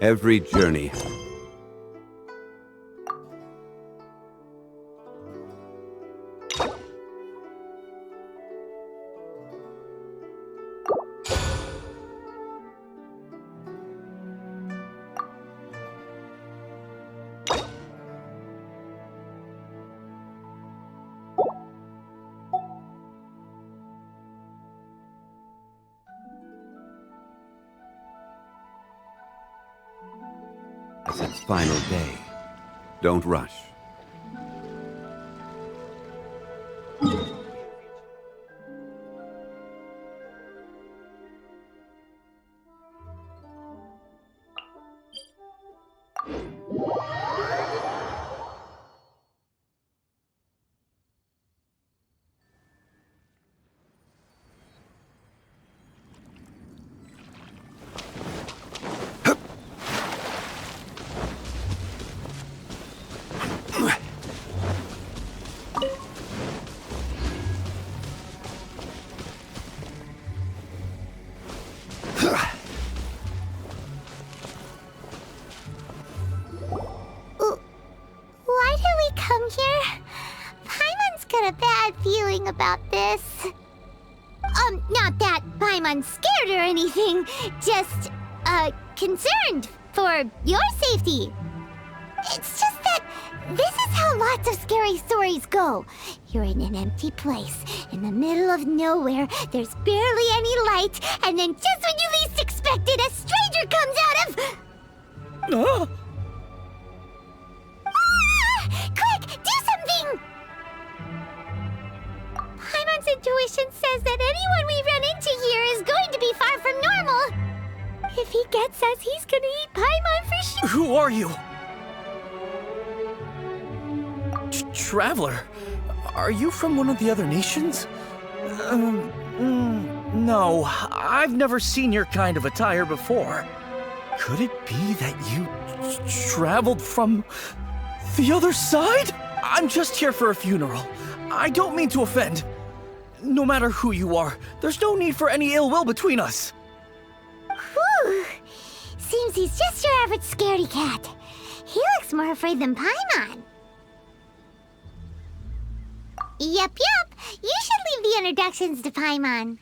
Every journey. It's its final day. Don't rush. Why did we come here? Paimon's got a bad feeling about this. Not that Paimon's scared or anything, just, concerned for your safety. It's just that this is how lots of scary stories go. You're in an empty place, in the middle of nowhere, there's barely any light, and then just when you least expect it, a stranger comes out of... Quick, do something! Paimon's intuition says that anyone we run into here is going to be far from normal. If he gets us, he's gonna eat Paimon for sure. Who are you? Traveler? Are you from one of the other nations? No, I've never seen your kind of attire before. Could it be that you traveled from the other side? I'm just here for a funeral. I don't mean to offend. No matter who you are, there's no need for any ill will between us. Whew. Seems he's just your average scaredy cat. He looks more afraid than Paimon. Yep. You should leave the introductions to Paimon.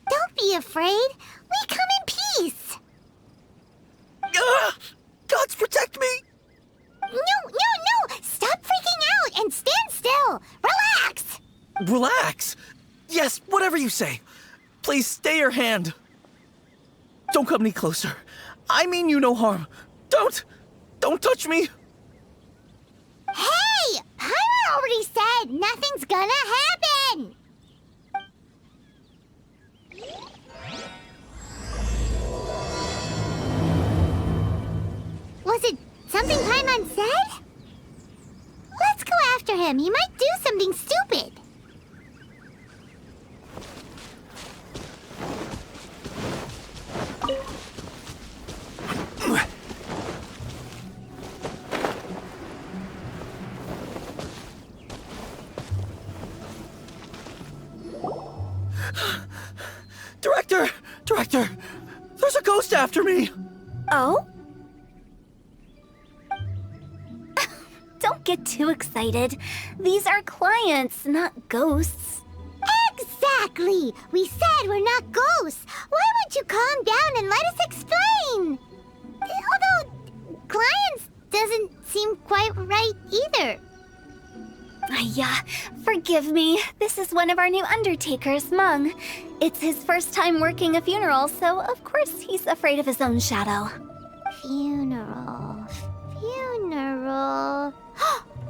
Don't be afraid. We come in peace. Gods protect me! No! Stop freaking out and stand still. Relax. Relax? Yes, whatever you say. Please stay your hand. Don't come any closer. I mean you no harm. Don't touch me. Hey! Paimon already said nothing's gonna happen! Was it something Paimon said? Let's go after him. He might do something stupid. Director! There's a ghost after me! Oh? Don't get too excited. These are clients, not ghosts. Exactly! We said we're not ghosts. Why won't you calm down and let us explain? Although, clients doesn't seem quite right either. Forgive me. This is one of our new undertakers, Meng. It's his first time working a funeral, so of course he's afraid of his own shadow. Funeral.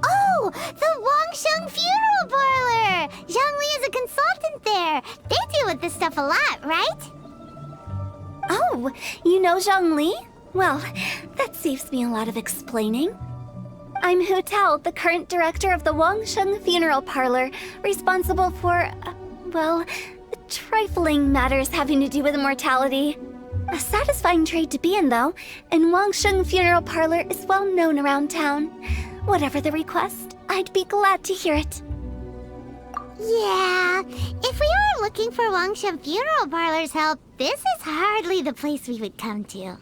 Oh! The Wangsheng Funeral Parlor! Zhongli is a consultant there. They deal with this stuff a lot, right? Oh, you know Zhongli? Well, that saves me a lot of explaining. I'm Hutao, the current director of the Wangsheng Funeral Parlor, responsible for, trifling matters having to do with immortality. A satisfying trade to be in, though, and Wangsheng Funeral Parlor is well known around town. Whatever the request, I'd be glad to hear it. Yeah, if we were looking for Wangsheng Funeral Parlor's help, this is hardly the place we would come to.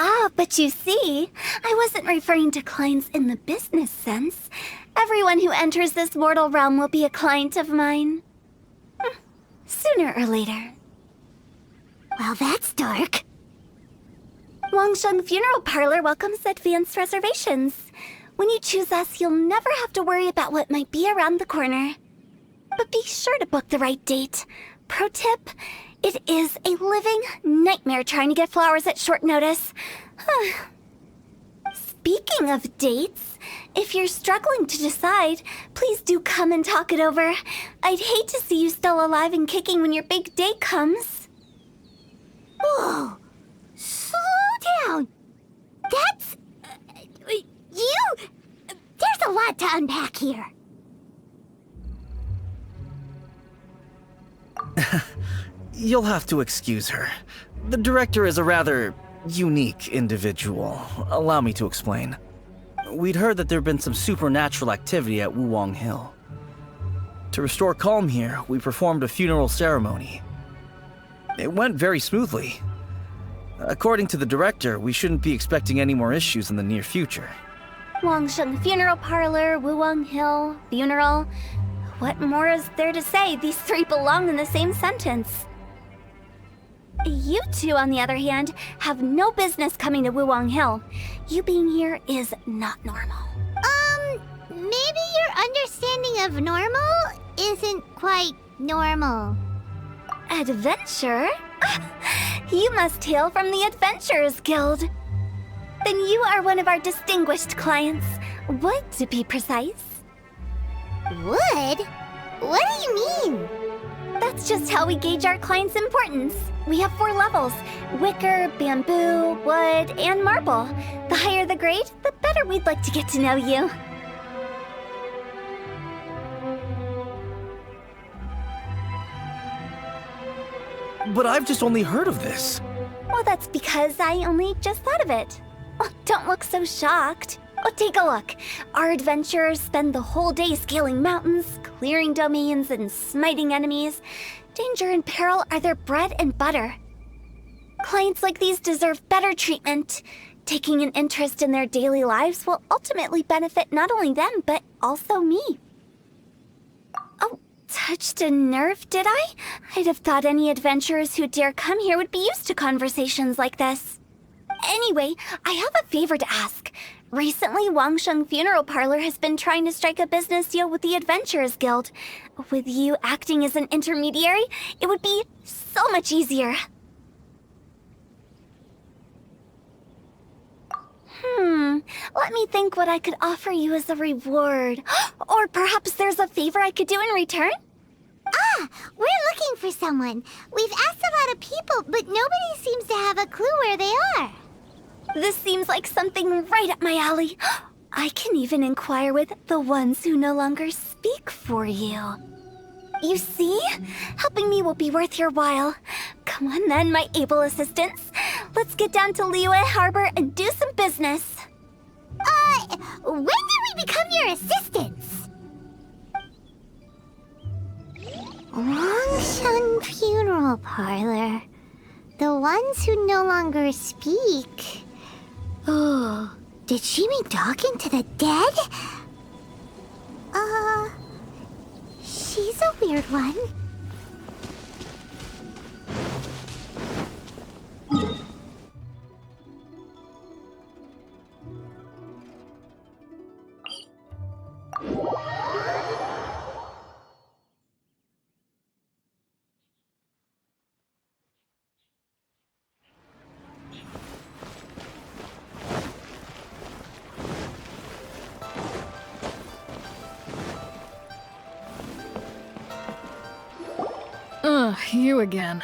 Ah, but you see, I wasn't referring to clients in the business sense. Everyone who enters this mortal realm will be a client of mine. Sooner or later. Well, that's dark. Wangsheng Funeral Parlor welcomes advanced reservations. When you choose us, you'll never have to worry about what might be around the corner. But be sure to book the right date. Pro tip, it is a living nightmare trying to get flowers at short notice. Speaking of dates, if you're struggling to decide, please do come and talk it over. I'd hate to see you still alive and kicking when your big day comes. Whoa! Slow down! That's... There's a lot to unpack here. You'll have to excuse her. The director is a rather unique individual. Allow me to explain. We'd heard that there'd been some supernatural activity at Wuwang Hill. To restore calm here, we performed a funeral ceremony. It went very smoothly. According to the director, we shouldn't be expecting any more issues in the near future. Wangsheng Funeral Parlor, Wuwang Hill, funeral. What more is there to say? These three belong in the same sentence. You two, on the other hand, have no business coming to Wuwang Hill. You being here is not normal. Maybe your understanding of normal isn't quite normal. Adventure? You must hail from the Adventurers Guild. Then you are one of our distinguished clients. Would, to be precise. Wood? What do you mean? That's just how we gauge our clients' importance. We have 4 levels: wicker, bamboo, wood, and marble. The higher the grade, the better we'd like to get to know you. But I've just only heard of this. Well, that's because I only just thought of it. Oh, don't look so shocked. Oh, take a look. Our adventurers spend the whole day scaling mountains, clearing domains, and smiting enemies. Danger and peril are their bread and butter. Clients like these deserve better treatment. Taking an interest in their daily lives will ultimately benefit not only them, but also me. Oh, touched a nerve, did I? I'd have thought any adventurers who dare come here would be used to conversations like this. Anyway, I have a favor to ask. Recently, Wangsheng Funeral Parlor has been trying to strike a business deal with the Adventurers Guild. With you acting as an intermediary, it would be so much easier. Let me think what I could offer you as a reward. Or perhaps there's a favor I could do in return? Ah, we're looking for someone. We've asked a lot of people, but nobody seems to have a clue where they are. This seems like something right up my alley. I can even inquire with the ones who no longer speak for you. You see? Helping me will be worth your while. Come on then, my able assistants. Let's get down to Liyue Harbor and do some business. When did we become your assistants? Wangsheng Funeral Parlor. The ones who no longer speak. Oh, did she mean talking to the dead? She's a weird one. You again.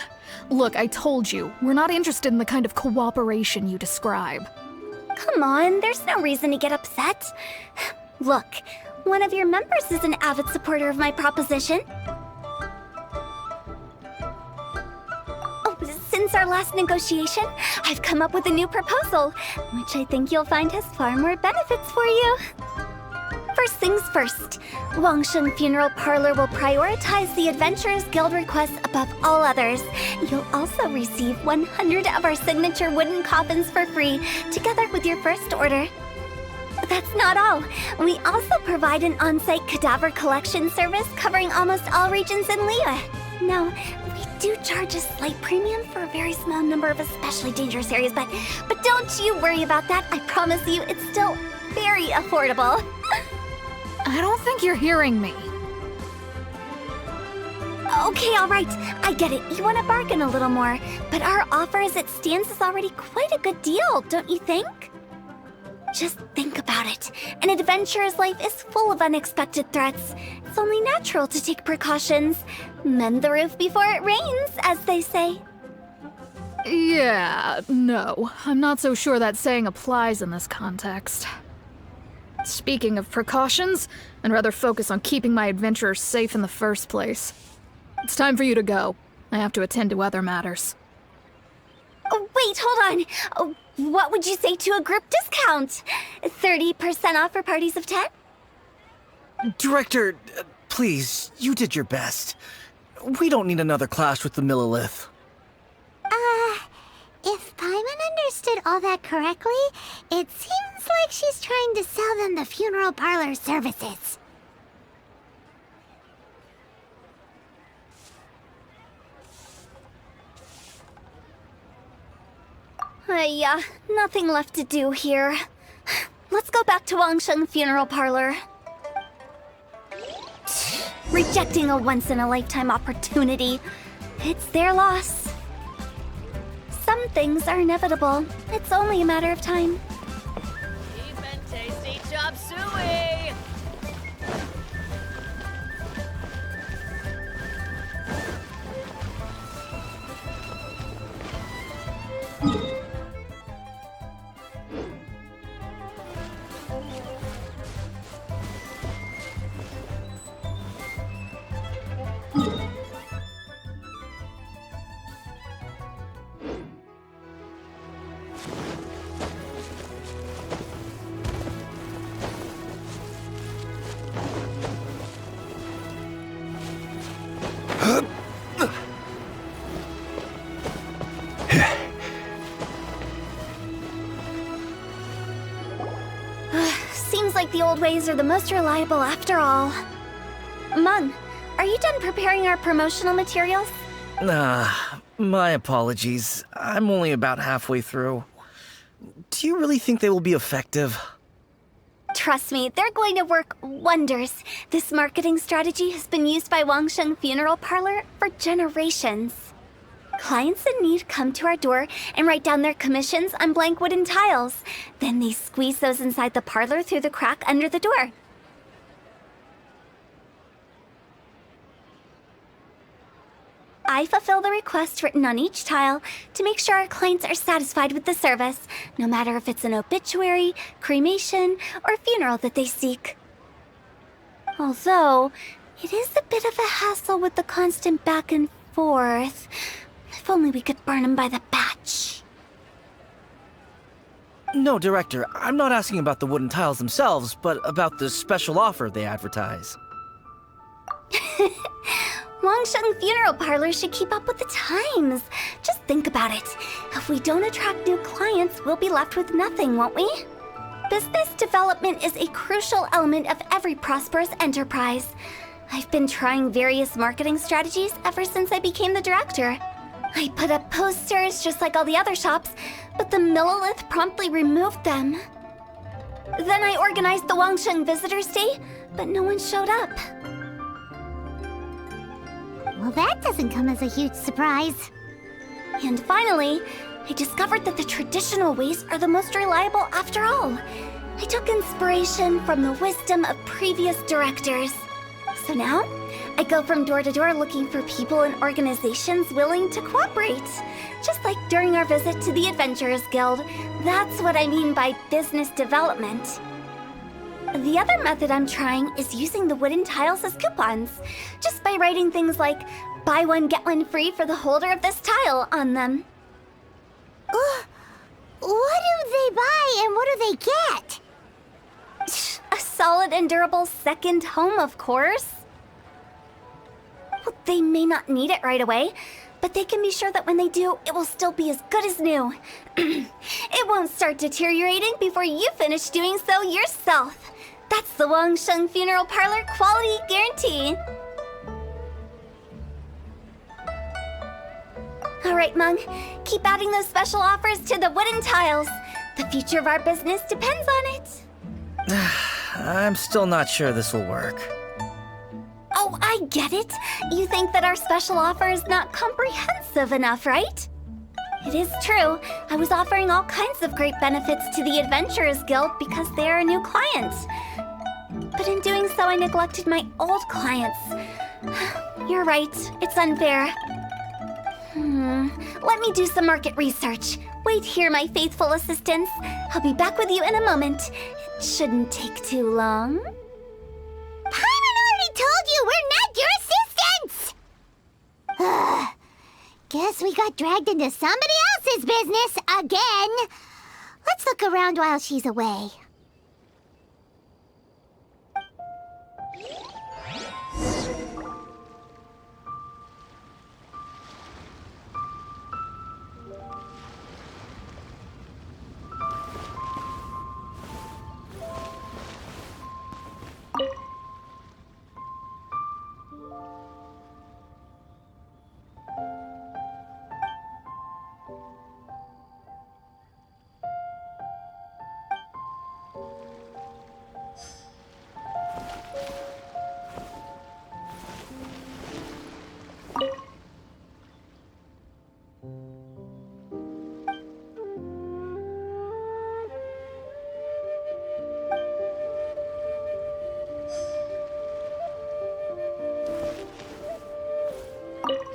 Look, I told you, we're not interested in the kind of cooperation you describe. Come on, there's no reason to get upset. Look, one of your members is an avid supporter of my proposition. Oh, since our last negotiation, I've come up with a new proposal, which I think you'll find has far more benefits for you. First things first, Wangsheng Funeral Parlor will prioritize the Adventurers Guild requests above all others. You'll also receive 100 of our signature wooden coffins for free, together with your first order. But that's not all. We also provide an on-site cadaver collection service covering almost all regions in Liyue. Now, we do charge a slight premium for a very small number of especially dangerous areas, but don't you worry about that. I promise you, it's still very affordable. I don't think you're hearing me. Okay, all right. I get it. You want to bargain a little more, but our offer as it stands is already quite a good deal, don't you think? Just think about it. An adventurer's life is full of unexpected threats. It's only natural to take precautions. Mend the roof before it rains, as they say. Yeah, no. I'm not so sure that saying applies in this context. Speaking of precautions, I'd rather focus on keeping my adventurers safe in the first place. It's time for you to go. I have to attend to other matters. Oh, wait, hold on. Oh, what would you say to a group discount? 30% off for parties of 10? Director, please, you did your best. We don't need another clash with the Millilith. If Paimon understood all that correctly, it seems like she's trying to sell them the funeral parlor services. Nothing left to do here. Let's go back to Wangsheng Funeral Parlor. Rejecting a once-in-a-lifetime opportunity. It's their loss. Some things are inevitable. It's only a matter of time. Cheap and tasty chop suey! Seems like the old ways are the most reliable after all. Mung, are you done preparing our promotional materials? My apologies. I'm only about halfway through. Do you really think they will be effective? Trust me, they're going to work wonders. This marketing strategy has been used by Wangsheng Funeral Parlor for generations. Clients in need come to our door and write down their commissions on blank wooden tiles. Then they squeeze those inside the parlor through the crack under the door. I fulfill the request written on each tile to make sure our clients are satisfied with the service, no matter if it's an obituary, cremation, or funeral that they seek. Although, it is a bit of a hassle with the constant back and forth. If only we could burn them by the batch. No, Director, I'm not asking about the wooden tiles themselves, but about the special offer they advertise. Wangsheng Funeral Parlor should keep up with the times. Just think about it. If we don't attract new clients, we'll be left with nothing, won't we? Business development is a crucial element of every prosperous enterprise. I've been trying various marketing strategies ever since I became the director. I put up posters just like all the other shops, but the Millilith promptly removed them. Then I organized the Wangsheng Visitors Day, but no one showed up. Well, that doesn't come as a huge surprise. And finally, I discovered that the traditional ways are the most reliable after all. I took inspiration from the wisdom of previous directors. So now, I go from door to door looking for people and organizations willing to cooperate. Just like during our visit to the Adventurers Guild. That's what I mean by business development. The other method I'm trying is using the wooden tiles as coupons. Just by writing things like, buy one, get one free for the holder of this tile on them. What do they buy and what do they get? A solid and durable second home, of course. Well, they may not need it right away, but they can be sure that when they do, it will still be as good as new. It won't start deteriorating before you finish doing so yourself. That's the Wangsheng Funeral Parlor quality guarantee. Alright, Mung. Keep adding those special offers to the wooden tiles. The future of our business depends on it. I'm still not sure this will work. Oh, I get it. You think that our special offer is not comprehensive enough, right? It is true. I was offering all kinds of great benefits to the Adventurers Guild because they are a new client. But in doing so, I neglected my old clients. You're right. It's unfair. Let me do some market research. Wait here, my faithful assistants. I'll be back with you in a moment. It shouldn't take too long. Paimon already told you we're not your assistants! Guess we got dragged into somebody else's business again. Let's look around while she's away.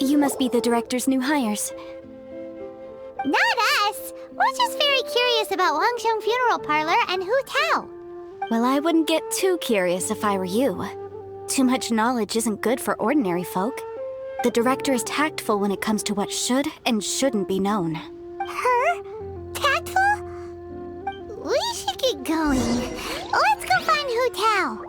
You must be the director's new hires. Not us! We're just very curious about Wangsheng Funeral Parlor and Hutao. Well, I wouldn't get too curious if I were you. Too much knowledge isn't good for ordinary folk. The director is tactful when it comes to what should and shouldn't be known. Her? Tactful? We should get going. Let's go find Hutao.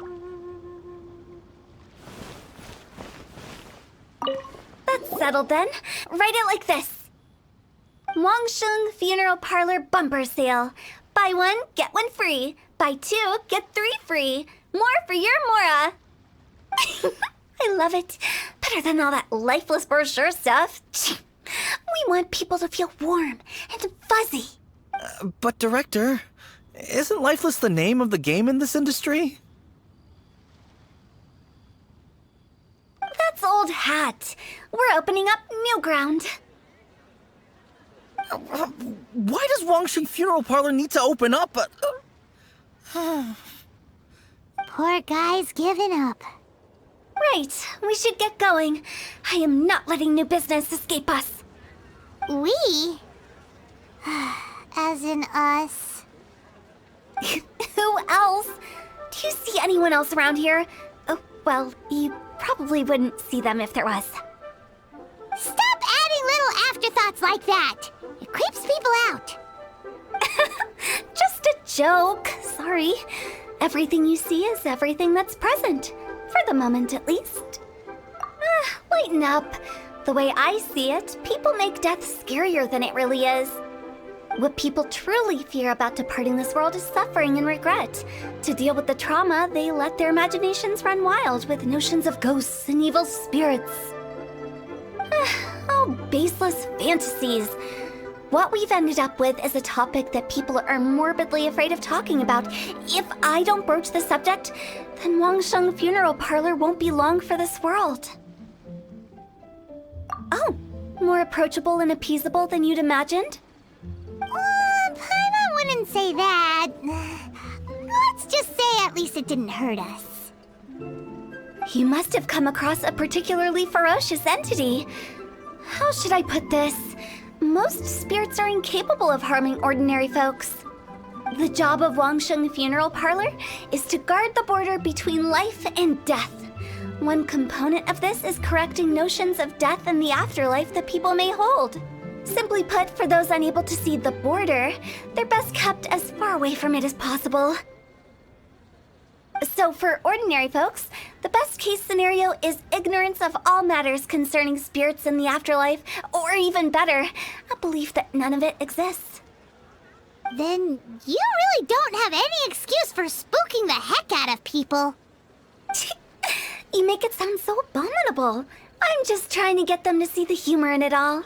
That's settled then. Write it like this. Wangsheng Funeral Parlor Bumper Sale. Buy one, get one free. Buy two, get three free. More for your Mora. I love it. Better than all that lifeless brochure stuff. We want people to feel warm and fuzzy. But Director, isn't Lifeless the name of the game in this industry? That's old hat. We're opening up new ground. Why does Wangsheng Funeral Parlor need to open up? Poor guy's given up. Right, we should get going. I am not letting new business escape us. We? As in us. Who else? Do you see anyone else around here? Oh, well, you probably wouldn't see them if there was. Stop adding little afterthoughts like that! It creeps people out. Just a joke. Sorry. Everything you see is everything that's present. For the moment, at least. Lighten up. The way I see it, people make death scarier than it really is. What people truly fear about departing this world is suffering and regret. To deal with the trauma, they let their imaginations run wild with notions of ghosts and evil spirits. Oh, baseless fantasies. What we've ended up with is a topic that people are morbidly afraid of talking about. If I don't broach the subject, then Wangsheng Funeral Parlor won't be long for this world. Oh, more approachable and appeasable than you'd imagined? Paimon wouldn't say that. Let's just say at least it didn't hurt us. You must have come across a particularly ferocious entity. How should I put this? Most spirits are incapable of harming ordinary folks. The job of Wangsheng Funeral Parlor is to guard the border between life and death. One component of this is correcting notions of death and the afterlife that people may hold. Simply put, for those unable to see the border, they're best kept as far away from it as possible. So for ordinary folks, the best case scenario is ignorance of all matters concerning spirits in the afterlife, or even better, a belief that none of it exists. Then you really don't have any excuse for spooking the heck out of people. You make it sound so abominable. I'm just trying to get them to see the humor in it all.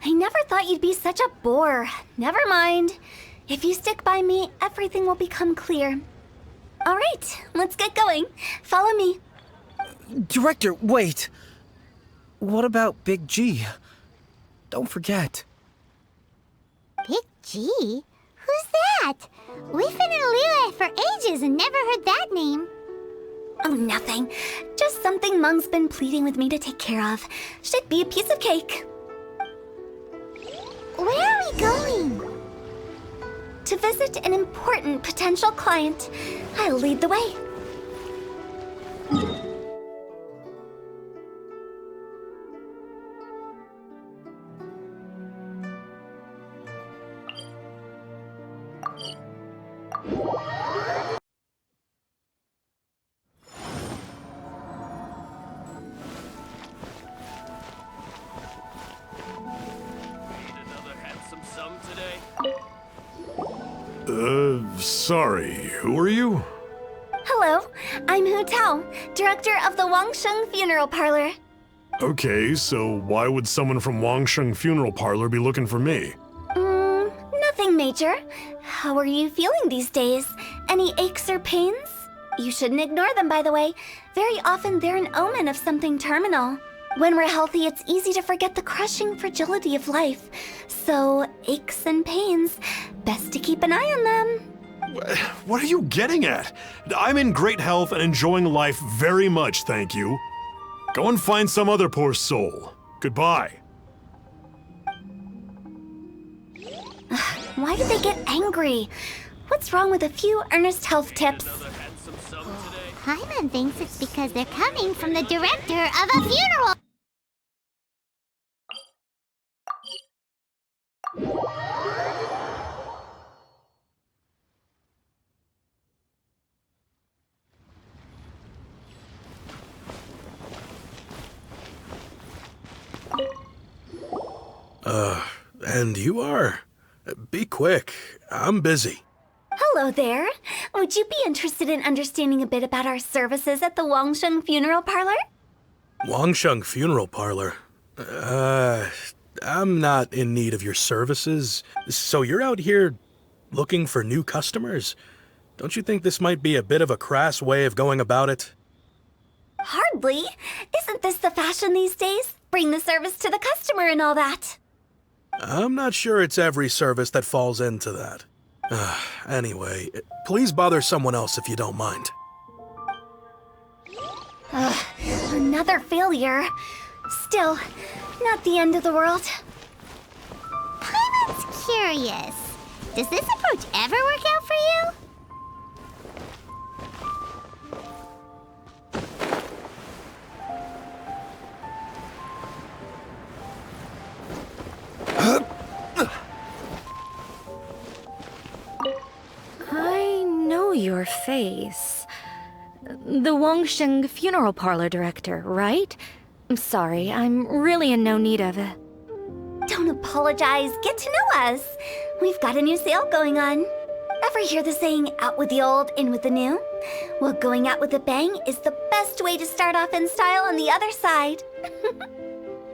I never thought you'd be such a bore. Never mind. If you stick by me, everything will become clear. All right, let's get going. Follow me. Director, wait. What about Big G? Don't forget. Big G? Who's that? We've been in Liyue for ages and never heard that name. Oh, nothing. Just something Mung's been pleading with me to take care of. Should be a piece of cake. Where are we going? To visit an important potential client. I'll lead the way. Sorry, who are you? Hello, I'm Hutao, director of the Wangsheng Funeral Parlor. Okay, so why would someone from Wangsheng Funeral Parlor be looking for me? Nothing major. How are you feeling these days? Any aches or pains? You shouldn't ignore them, by the way. Very often they're an omen of something terminal. When we're healthy, it's easy to forget the crushing fragility of life. So, aches and pains, best to keep an eye on them. What are you getting at? I'm in great health and enjoying life very much, thank you. Go and find some other poor soul. Goodbye. Why do they get angry? What's wrong with a few earnest health tips? Paimon thinks it's because they're coming from the director of a funeral. And you are? Be quick. I'm busy. Hello there. Would you be interested in understanding a bit about our services at the Wangsheng Funeral Parlor? Wangsheng Funeral Parlor? I'm not in need of your services. So you're out here looking for new customers? Don't you think this might be a bit of a crass way of going about it? Hardly. Isn't this the fashion these days? Bring the service to the customer and all that. I'm not sure it's every service that falls into that. Anyway, please bother someone else if you don't mind. Another failure. Still, not the end of the world. Paimon's curious. Does this approach ever work out for you? I know your face. The Wangsheng Funeral Parlor director, right? I'm sorry, I'm really in no need of it. Don't apologize. Get to know us. We've got a new sale going on. Ever hear the saying, out with the old, in with the new? Well, going out with a bang is the best way to start off in style on the other side.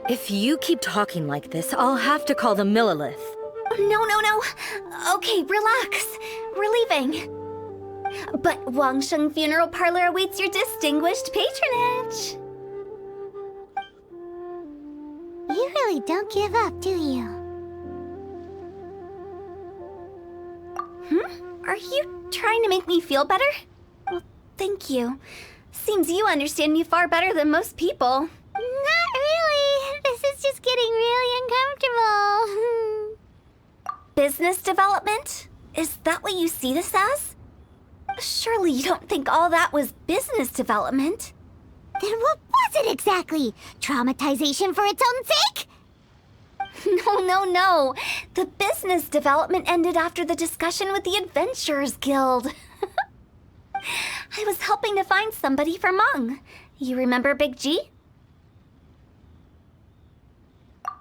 If you keep talking like this, I'll have to call the Millilith. No. Okay, relax. We're leaving. But Wangsheng Funeral Parlor awaits your distinguished patronage. You really don't give up, do you? Are you trying to make me feel better? Well, thank you. Seems you understand me far better than most people. Not really. This is just getting really uncomfortable. Business development? Is that what you see this as? Surely you don't think all that was business development? Then what was it exactly? Traumatization for its own sake? No. The business development ended after the discussion with the Adventurers Guild. I was helping to find somebody for Meng. You remember Big G?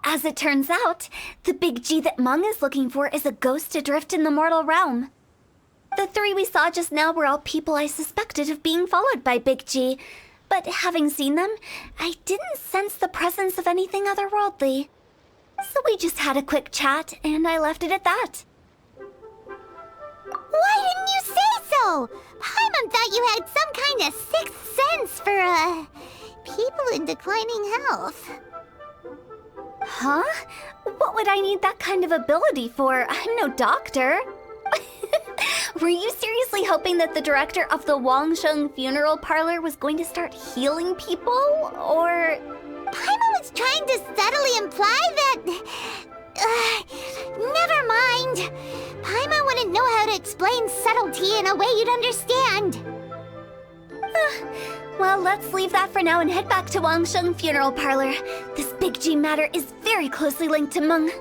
As it turns out, the Big G that Meng is looking for is a ghost adrift in the mortal realm. The three we saw just now were all people I suspected of being followed by Big G, but having seen them, I didn't sense the presence of anything otherworldly. So we just had a quick chat, and I left it at that. Why didn't you say so? Paimon thought you had some kind of sixth sense for, people in declining health. Huh? What would I need that kind of ability for? I'm no doctor. Were you seriously hoping that the director of the Wangsheng Funeral Parlor was going to start healing people, or...? Paimon was trying to subtly imply that... never mind. Paimon wouldn't know how to explain subtlety in a way you'd understand. Well, let's leave that for now and head back to Wangsheng Funeral Parlor. This Big G matter is very closely linked to Meng.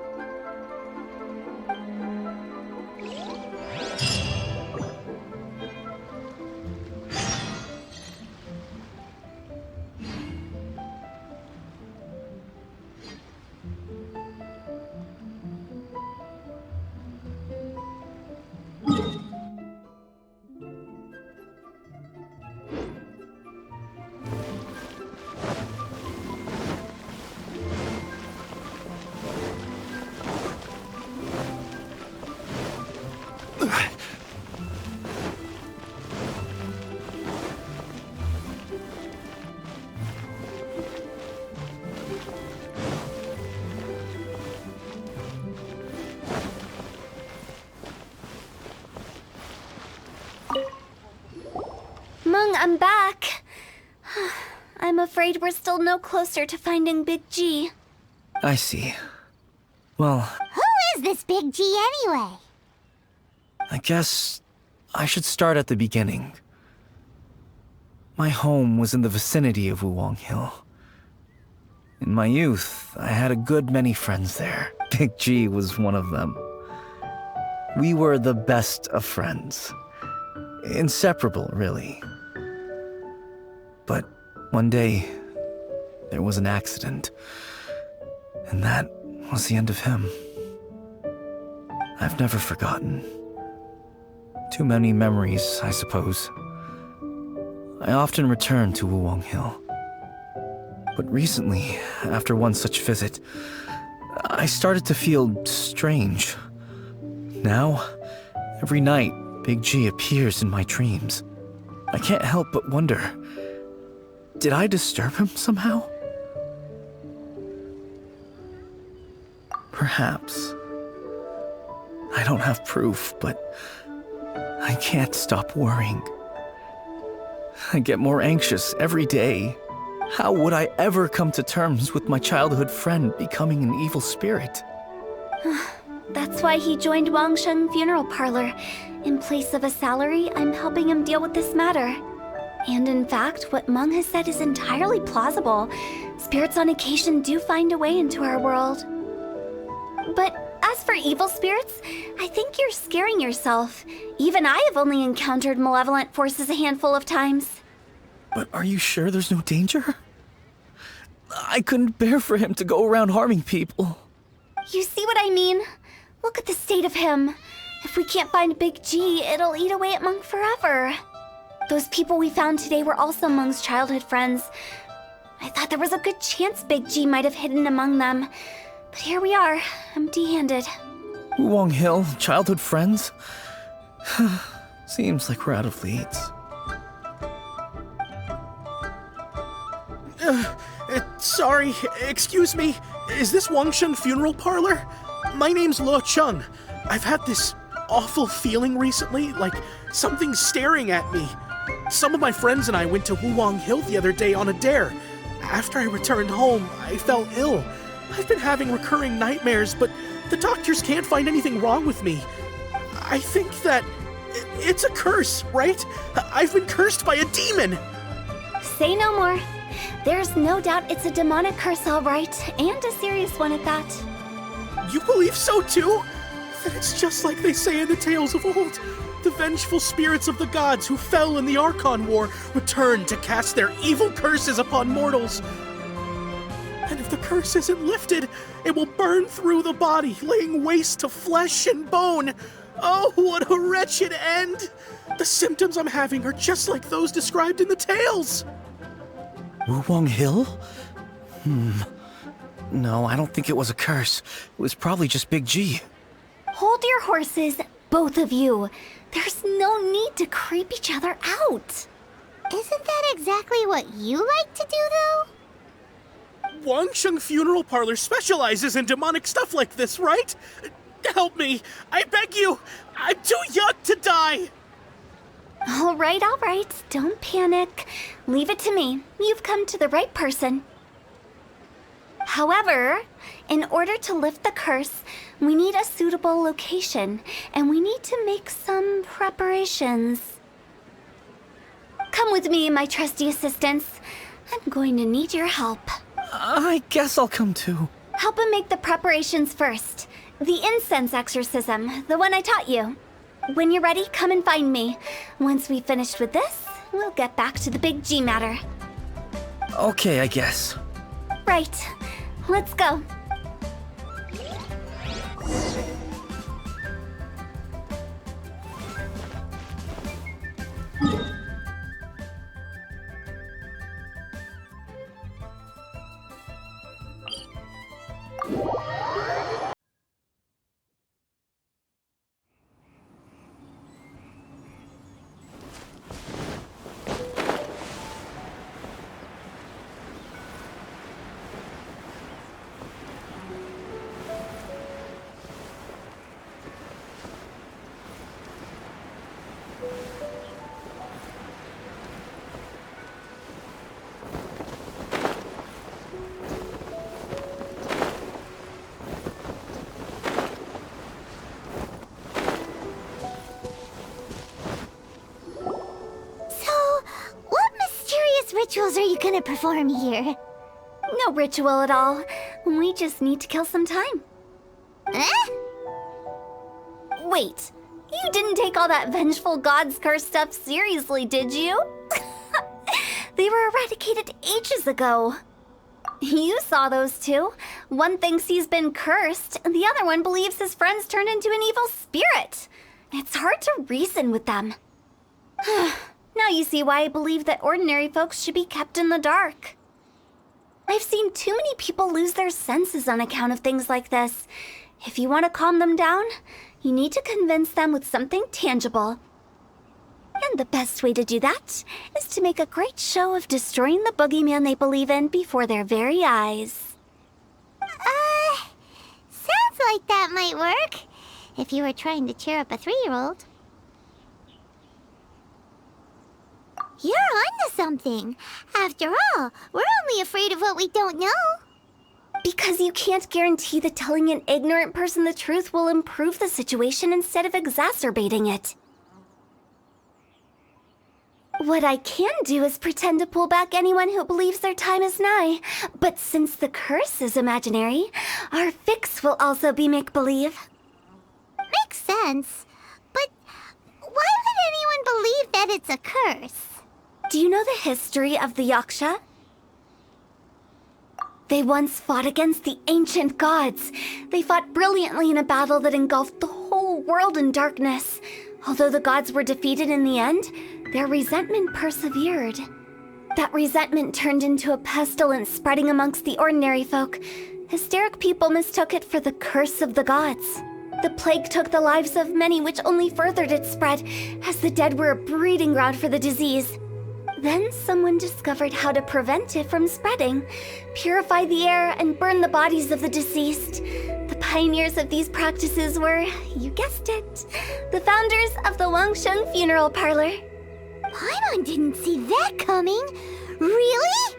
Meng, I'm back. I'm afraid we're still no closer to finding Big G. I see. Well, Who is this Big G anyway? I guess I should start at the beginning. My home was in the vicinity of Wuwang Hill. In my youth, I had a good many friends there. Big G was one of them. We were the best of friends. Inseparable, really. But one day, there was an accident. And that was the end of him. I've never forgotten. Too many memories, I suppose. I often return to Wuwang Hill. But recently, after one such visit, I started to feel strange. Now, every night, Big G appears in my dreams. I can't help but wonder, did I disturb him somehow? Perhaps. I don't have proof, but I can't stop worrying. I get more anxious every day. How would I ever come to terms with my childhood friend becoming an evil spirit? That's why he joined Wangsheng Funeral Parlor. In place of a salary, I'm helping him deal with this matter. And in fact, what Meng has said is entirely plausible. Spirits on occasion do find a way into our world. But as for evil spirits, I think you're scaring yourself. Even I have only encountered malevolent forces a handful of times. But are you sure there's no danger? I couldn't bear for him to go around harming people. You see what I mean? Look at the state of him. If we can't find Big G, it'll eat away at Meng forever. Those people we found today were also Meng's childhood friends. I thought there was a good chance Big G might have hidden among them. But here we are, empty-handed. Wuwang Hill, childhood friends? Seems like we're out of leads. Sorry, excuse me. Is this Wangsheng Funeral Parlor? My name's Lo Chung. I've had this awful feeling recently, like something's staring at me. Some of my friends and I went to Wuwang Hill the other day on a dare. After I returned home, I fell ill. I've been having recurring nightmares, but the doctors can't find anything wrong with me. I think that it's a curse, right? I've been cursed by a demon. Say no more. There's no doubt it's a demonic curse, all right, and a serious one at that. You believe so too? Then it's just like they say in the tales of old. The vengeful spirits of the gods who fell in the Archon War return to cast their evil curses upon mortals. And if the curse isn't lifted, it will burn through the body, laying waste to flesh and bone. Oh, what a wretched end! The symptoms I'm having are just like those described in the tales. Wuwang Hill? No, I don't think it was a curse. It was probably just Big G. Hold your horses, both of you. There's no need to creep each other out. Isn't that exactly what you like to do, though? Wangsheng Funeral Parlor specializes in demonic stuff like this, right? Help me! I beg you! I'm too young to die! All right, don't panic. Leave it to me. You've come to the right person. However, in order to lift the curse, we need a suitable location, and we need to make some preparations. Come with me, my trusty assistants. I'm going to need your help. I guess I'll come too. Help him make the preparations first. The incense exorcism, the one I taught you. When you're ready, come and find me. Once we've finished with this, we'll get back to the Big G matter. Okay, I guess. Right. Let's go. Rituals are you gonna perform here? No ritual at all. We just need to kill some time. Eh? Wait, you didn't take all that vengeful god's curse stuff seriously, did you? They were eradicated ages ago. You saw those two. One thinks he's been cursed, and the other one believes his friends turned into an evil spirit. It's hard to reason with them. Now you see why I believe that ordinary folks should be kept in the dark. I've seen too many people lose their senses on account of things like this. If you want to calm them down, you need to convince them with something tangible. And the best way to do that is to make a great show of destroying the boogeyman they believe in before their very eyes. Sounds like that might work. If you were trying to cheer up a 3-year-old. You're onto something. After all, we're only afraid of what we don't know. Because you can't guarantee that telling an ignorant person the truth will improve the situation instead of exacerbating it. What I can do is pretend to pull back anyone who believes their time is nigh. But since the curse is imaginary, our fix will also be make-believe. Makes sense. But why would anyone believe that it's a curse? Do you know the history of the Yaksha? They once fought against the ancient gods. They fought brilliantly in a battle that engulfed the whole world in darkness. Although the gods were defeated in the end, their resentment persevered. That resentment turned into a pestilence spreading amongst the ordinary folk. Hysteric people mistook it for the curse of the gods. The plague took the lives of many, which only furthered its spread, as the dead were a breeding ground for the disease. Then someone discovered how to prevent it from spreading, purify the air, and burn the bodies of the deceased. The pioneers of these practices were, you guessed it, the founders of the Wangsheng Funeral Parlor. Paimon didn't see that coming. Really?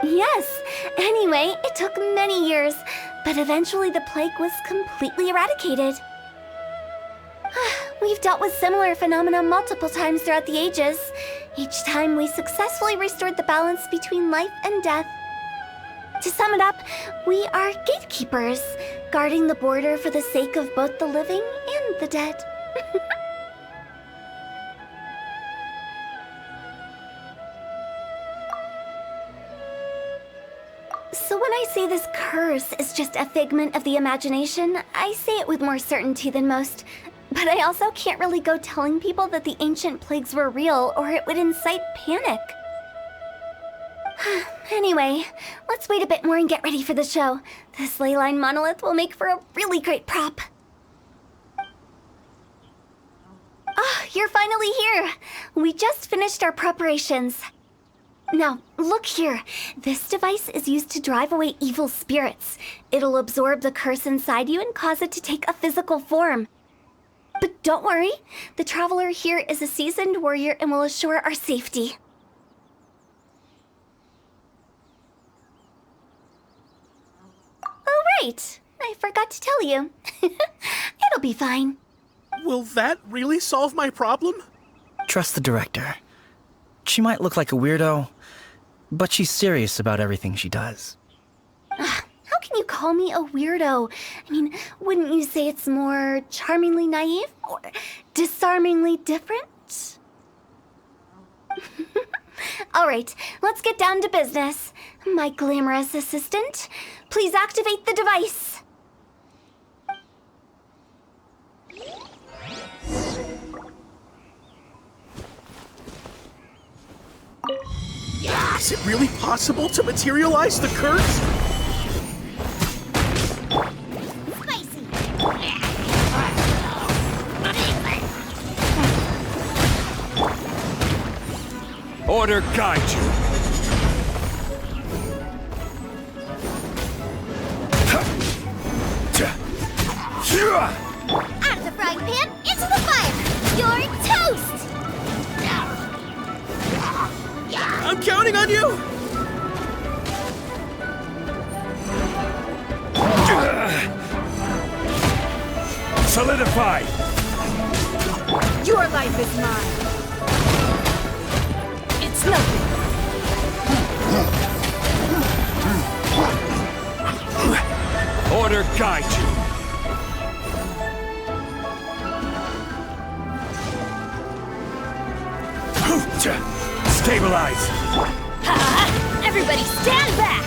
Yes. Anyway, it took many years, but eventually the plague was completely eradicated. We've dealt with similar phenomena multiple times throughout the ages. Each time we successfully restored the balance between life and death. To sum it up, we are gatekeepers, guarding the border for the sake of both the living and the dead. So when I say this curse is just a figment of the imagination, I say it with more certainty than most. But I also can't really go telling people that the ancient plagues were real, or it would incite panic. Anyway, let's wait a bit more and get ready for the show. This leyline monolith will make for a really great prop. Ah, you're finally here! We just finished our preparations. Now, look here. This device is used to drive away evil spirits. It'll absorb the curse inside you and cause it to take a physical form. But don't worry, the traveler here is a seasoned warrior and will assure our safety. Oh, right. I forgot to tell you. It'll be fine. Will that really solve my problem? Trust the director. She might look like a weirdo, but she's serious about everything she does. How can you call me a weirdo? I mean, wouldn't you say it's more charmingly naive or disarmingly different? All right, let's get down to business. My glamorous assistant, please activate the device. Is it really possible to materialize the curse? Spicy. Order guide you. Out of the frying pan, into the fire. You're toast. I'm counting on you! Solidify. Your life is mine. It's nothing. Order guide you. Stabilize. Ha! Everybody stand back!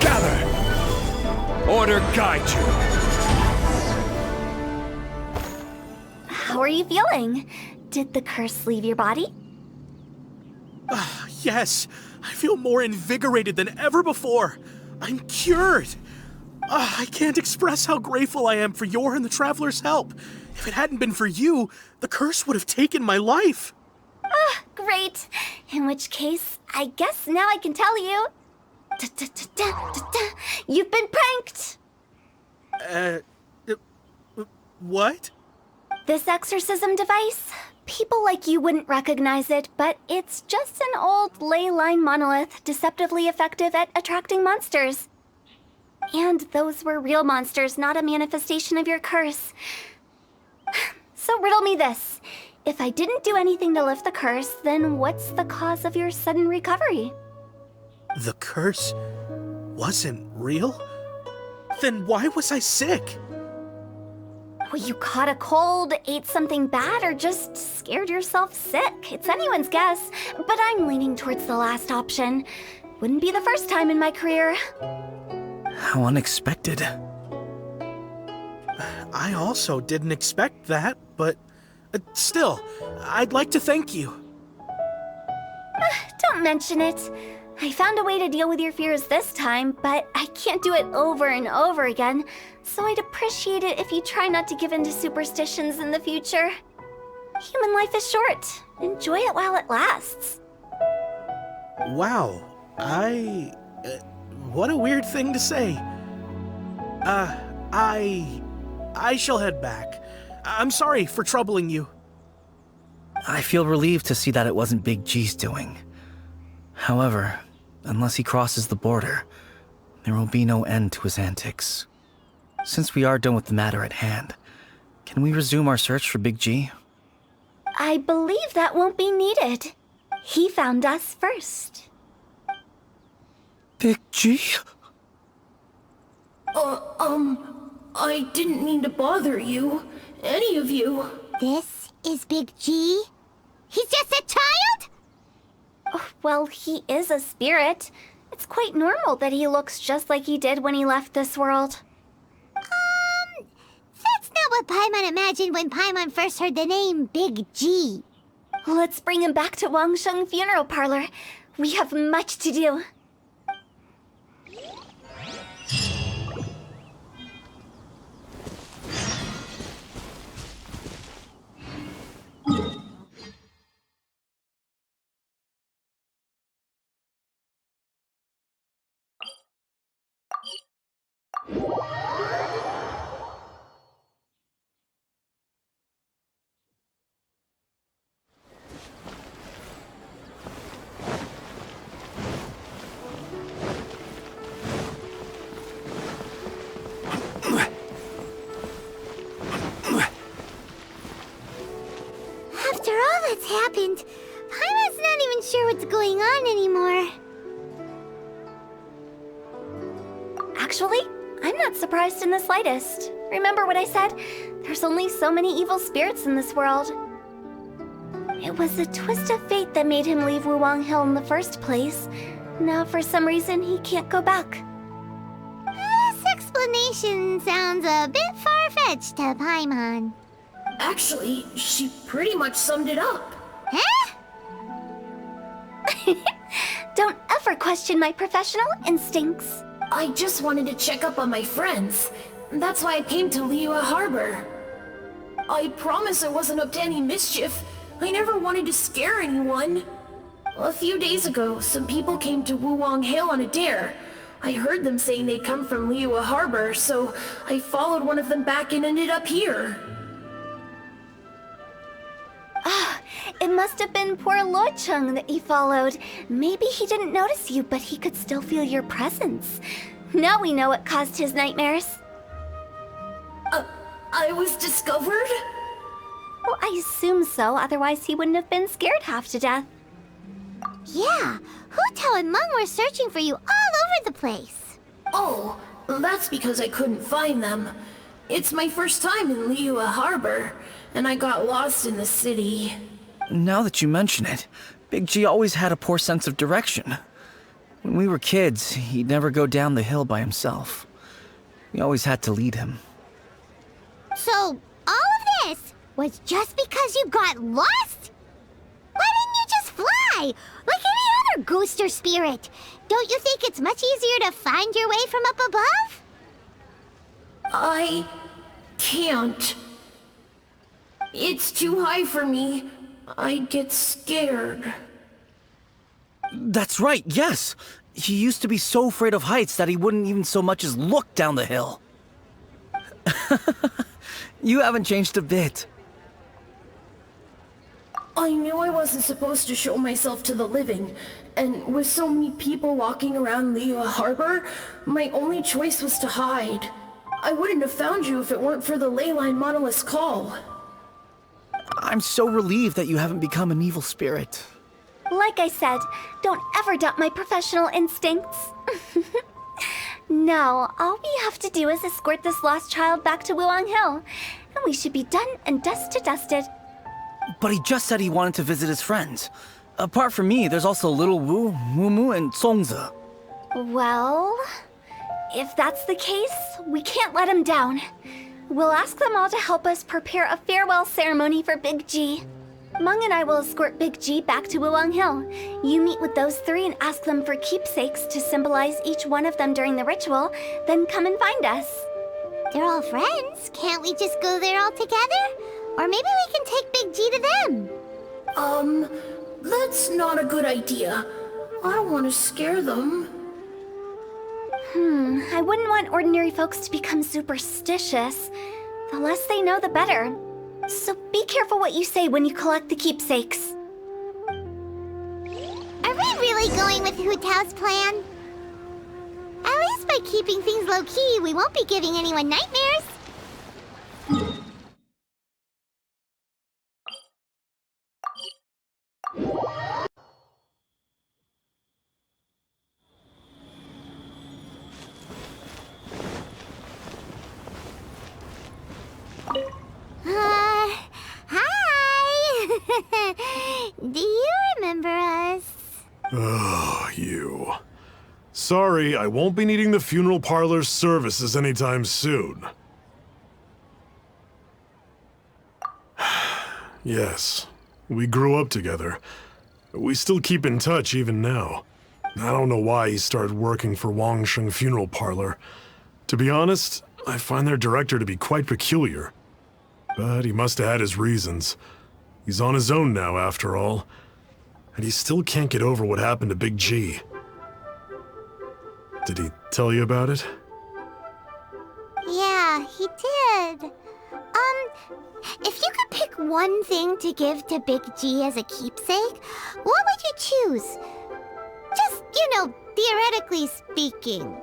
Gather. Order guide you. How are you feeling? Did the curse leave your body? Yes, I feel more invigorated than ever before. I'm cured. I can't express how grateful I am for your and the Traveler's help. If it hadn't been for you, the curse would have taken my life. Great. In which case, I guess now I can tell you. You've been pranked! What? This exorcism device? People like you wouldn't recognize it, but it's just an old ley line monolith deceptively effective at attracting monsters. And those were real monsters, not a manifestation of your curse. So riddle me this. If I didn't do anything to lift the curse, then what's the cause of your sudden recovery? The curse wasn't real? Then why was I sick? Well, you caught a cold, ate something bad, or just scared yourself sick. It's anyone's guess, but I'm leaning towards the last option. Wouldn't be the first time in my career. How unexpected. I also didn't expect that, but still, I'd like to thank you. Don't mention it. I found a way to deal with your fears this time, but I can't do it over and over again, so I'd appreciate it if you try not to give in to superstitions in the future. Human life is short. Enjoy it while it lasts. Wow, what a weird thing to say. I shall head back. I'm sorry for troubling you. I feel relieved to see that it wasn't Big G's doing. However, unless he crosses the border, there will be no end to his antics. Since we are done with the matter at hand, Can we resume our search for Big G? I believe that won't be needed. He found us first. Big G? I didn't mean to bother you. Any of you. This is Big G? He's just a child? Oh, well, he is a spirit. It's quite normal that he looks just like he did when he left this world. That's not what Paimon imagined when Paimon first heard the name Big G. Let's bring him back to Wangsheng Funeral Parlor. We have much to do. After all that's happened, Paimon's not even sure what's going on anymore. Actually, I'm not surprised in the slightest. Remember what I said? There's only so many evil spirits in this world. It was a twist of fate that made him leave Wuwang Hill in the first place. Now, for some reason, he can't go back. This explanation sounds a bit far-fetched to Paimon. Actually, she pretty much summed it up. Huh? Don't ever question my professional instincts. I just wanted to check up on my friends. That's why I came to Liyue Harbor. I promise I wasn't up to any mischief. I never wanted to scare anyone. A few days ago, some people came to Wuwang Hill on a dare. I heard them saying they'd come from Liyue Harbor, so I followed one of them back and ended up here. It must have been poor Lo Chung that he followed. Maybe he didn't notice you, but he could still feel your presence. Now we know what caused his nightmares. I was discovered? Well, I assume so, otherwise he wouldn't have been scared half to death. Yeah, Hutao and Meng were searching for you all over the place. Oh, that's because I couldn't find them. It's my first time in Liyue Harbor, and I got lost in the city. Now that you mention it, Big G always had a poor sense of direction. When we were kids, he'd never go down the hill by himself. We always had to lead him. So, all of this was just because you got lost? Why didn't you just fly? Like any other ghost or spirit? Don't you think it's much easier to find your way from up above? I can't. It's too high for me. I'd get scared. That's right, yes! He used to be so afraid of heights that he wouldn't even so much as look down the hill. You haven't changed a bit. I knew I wasn't supposed to show myself to the living, and with so many people walking around Liyue Harbor, my only choice was to hide. I wouldn't have found you if it weren't for the Leyline Monolith's call. I'm so relieved that you haven't become an evil spirit. Like I said, don't ever doubt my professional instincts. Now, all we have to do is escort this lost child back to Wuwang Hill, and we should be done and dusted. But he just said he wanted to visit his friends. Apart from me, there's also Little Wu, Mumu, and Songzi. Well, if that's the case, we can't let him down. We'll ask them all to help us prepare a farewell ceremony for Big G. Meng and I will escort Big G back to Wuwang Hill. You meet with those three and ask them for keepsakes to symbolize each one of them during the ritual, then come and find us. They're all friends. Can't we just go there all together? Or maybe we can take Big G to them. That's not a good idea. I don't want to scare them. I wouldn't want ordinary folks to become superstitious. The less they know, the better. So be careful what you say when you collect the keepsakes. Are we really going with Hutao's plan? At least by keeping things low-key, we won't be giving anyone nightmares. Oh, you. Sorry, I won't be needing the funeral parlor's services anytime soon. Yes, we grew up together. We still keep in touch even now. I don't know why he started working for Wangsheng Funeral Parlor. To be honest, I find their director to be quite peculiar. But he must have had his reasons. He's on his own now, after all. And he still can't get over what happened to Big G. Did he tell you about it? Yeah, he did. If you could pick one thing to give to Big G as a keepsake, what would you choose? Just, theoretically speaking.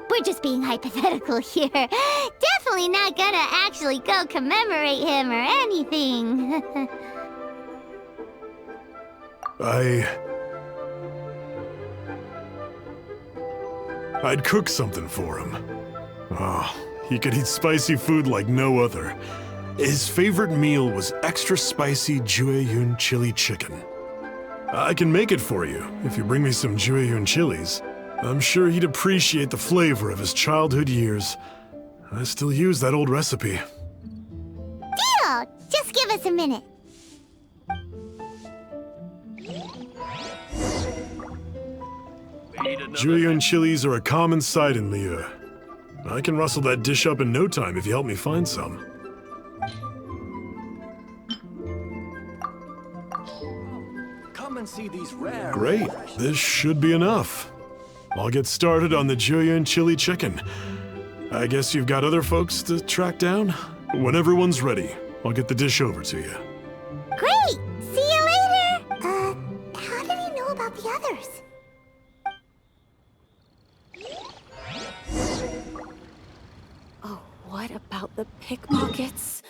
We're just being hypothetical here. Definitely not gonna actually go commemorate him or anything. I'd cook something for him. Oh, he could eat spicy food like no other. His favorite meal was extra spicy Jueyun chili chicken. I can make it for you if you bring me some Jueyun chilies. I'm sure he'd appreciate the flavor of his childhood years. I still use that old recipe. Deal! Just give us a minute. Jueyun chilies are a common sight in Liyue. I can rustle that dish up in no time if you help me find some. Come and see these rare. Great, this should be enough. I'll get started on the Jueyun chili chicken. I guess you've got other folks to track down? When everyone's ready, I'll get the dish over to you. Great! See you later! How did he know about the others? Oh, what about the pickpockets?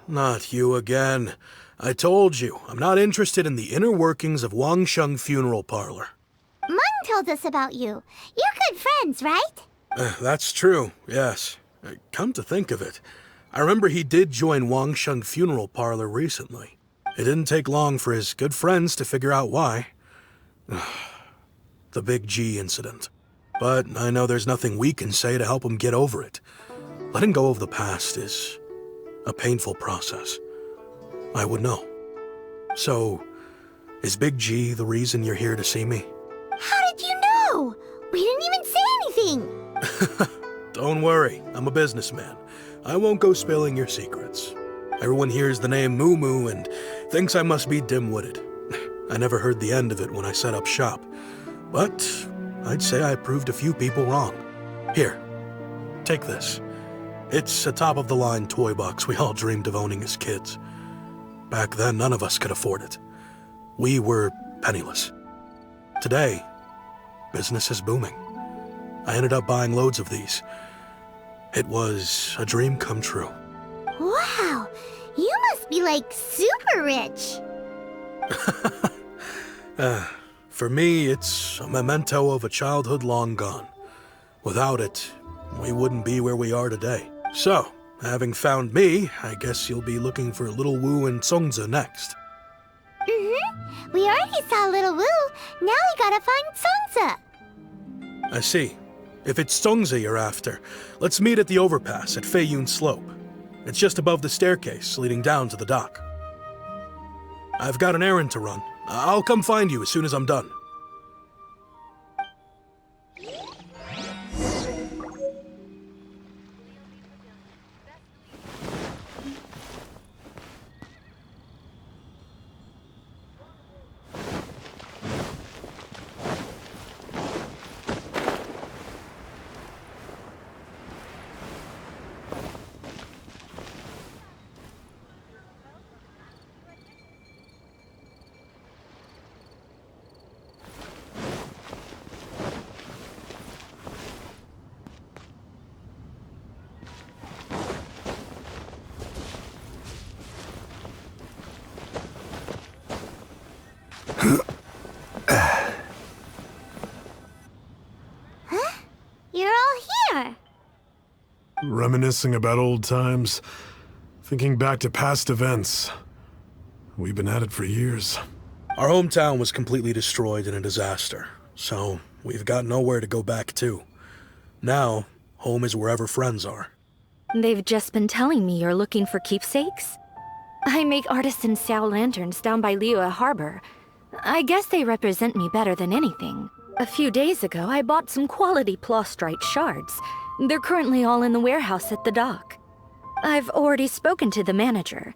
Not you again. I told you, I'm not interested in the inner workings of Wangsheng Funeral Parlor. Mung told us about you. You're good friends, right? That's true, yes. Come to think of it, I remember he did join Wangsheng Funeral Parlor recently. It didn't take long for his good friends to figure out why. The Big G incident. But I know there's nothing we can say to help him get over it. Letting go of the past is a painful process. I would know. So, is Big G the reason you're here to see me? How did you know? We didn't even say anything. Don't worry, I'm a businessman. I won't go spilling your secrets. Everyone hears the name Moo Moo and thinks I must be dim-witted. I never heard the end of it when I set up shop. But I'd say I proved a few people wrong. Here, take this. It's a top-of-the-line toy box we all dreamed of owning as kids. Back then, none of us could afford it. We were penniless. Today, business is booming. I ended up buying loads of these. It was a dream come true. Wow, you must be like super rich. For me, it's a memento of a childhood long gone. Without it, we wouldn't be where we are today. So, having found me, I guess you'll be looking for Little Wu and Songza next. Mm-hmm. We already saw Little Wu. Now we gotta find Songza. I see. If it's Songza you're after, let's meet at the overpass at Feiyun Slope. It's just above the staircase leading down to the dock. I've got an errand to run. I'll come find you as soon as I'm done. reminiscing about old times, thinking back to past events. We've been at it for years. Our hometown was completely destroyed in a disaster, so we've got nowhere to go back to. Now, home is wherever friends are. They've just been telling me you're looking for keepsakes? I make artisan Xiao lanterns down by Liyue Harbor. I guess they represent me better than anything. A few days ago, I bought some quality Plostrite shards. They're currently all in the warehouse at the dock. I've already spoken to the manager.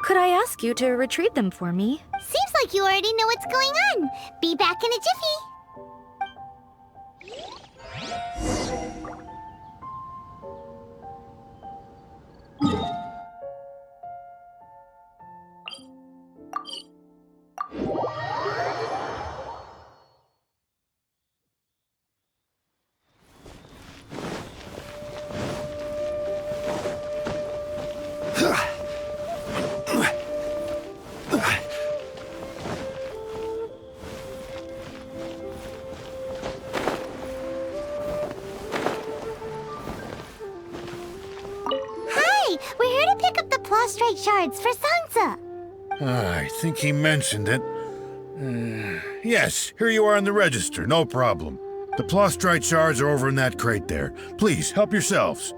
Could I ask you to retrieve them for me? Seems like you already know what's going on. Be back in a jiffy. We're here to pick up the Plostrite shards for Sansa. I think he mentioned it. Yes, here you are in the register, no problem. The Plostrite shards are over in that crate there. Please, help yourselves.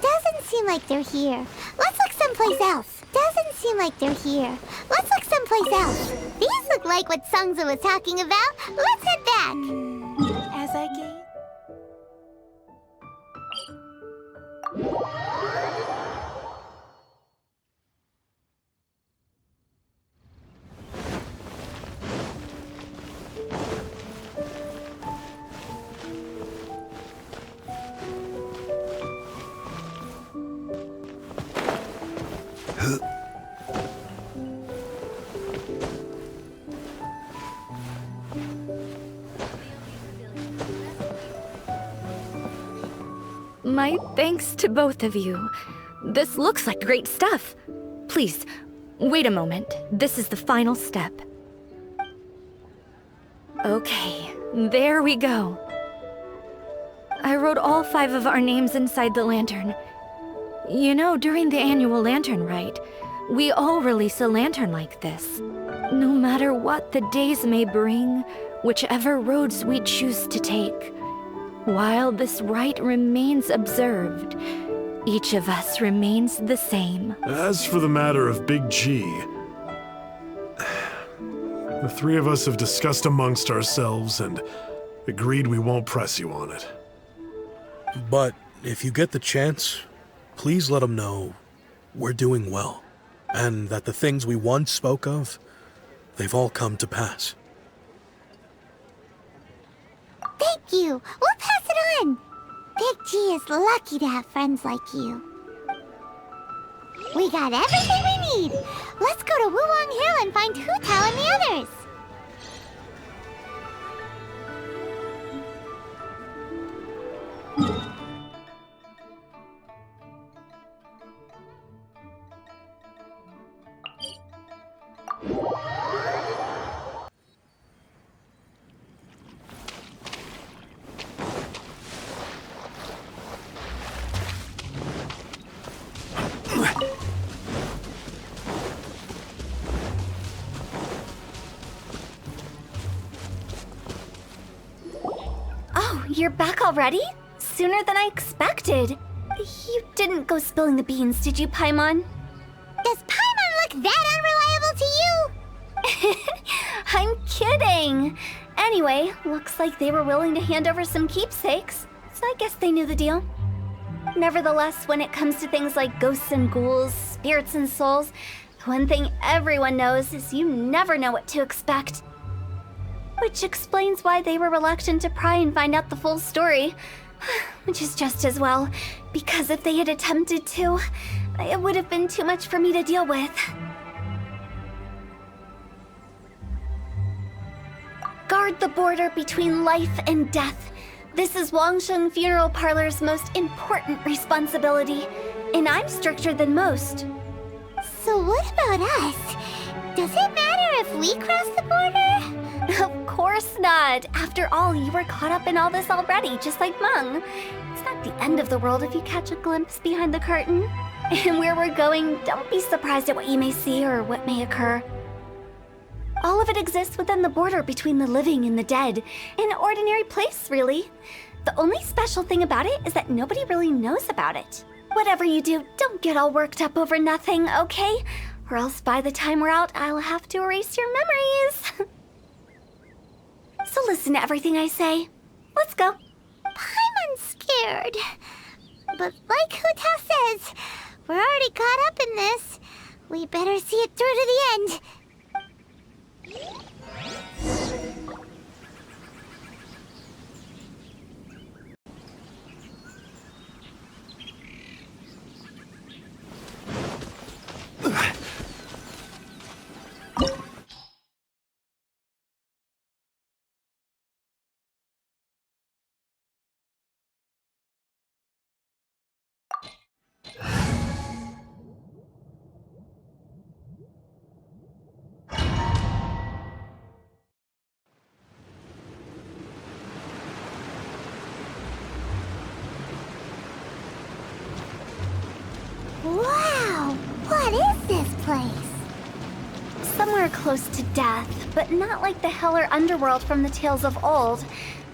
Doesn't seem like they're here. Let's look someplace else. Doesn't seem like they're here. Let's look someplace else. These look like what Sangza was talking about. Let's head back. As I gaze. My thanks to both of you. This looks like great stuff. Please, wait a moment. This is the final step. Okay, there we go. I wrote all 5 of our names inside the lantern. You know, during the annual lantern rite, we all release a lantern like this. No matter what the days may bring, whichever roads we choose to take. While this rite remains observed, each of us remains the same. As for the matter of Big G, the 3 of us have discussed amongst ourselves and agreed we won't press you on it. But if you get the chance, please let them know we're doing well, and that the things we once spoke of, they've all come to pass. Thank you. We'll pass it on. Big G is lucky to have friends like you. We got everything we need. Let's go to Wuwang Hill and find Hutao and the others. You're back already? Sooner than I expected. You didn't go spilling the beans, did you, Paimon? Does Paimon look that unreliable to you? I'm kidding. Anyway, looks like they were willing to hand over some keepsakes, so I guess they knew the deal. Nevertheless, when it comes to things like ghosts and ghouls, spirits and souls, one thing everyone knows is you never know what to expect. Which explains why they were reluctant to pry and find out the full story. Which is just as well, because if they had attempted to, it would have been too much for me to deal with. Guard the border between life and death. This is Wangsheng Funeral Parlor's most important responsibility, and I'm stricter than most. So what about us? Does it matter if we cross the border? Of course not. After all, you were caught up in all this already, just like Mung. It's not the end of the world if you catch a glimpse behind the curtain. And where we're going, don't be surprised at what you may see or what may occur. All of it exists within the border between the living and the dead. An ordinary place, really. The only special thing about it is that nobody really knows about it. Whatever you do, don't get all worked up over nothing, okay? Or else by the time we're out, I'll have to erase your memories. So listen to everything I say. Let's go. Paimon's scared. But like Hutao says, we're already caught up in this. We better see it through to the end. Wow! What is this place? Somewhere close to death, but not like the hell or underworld from the tales of old.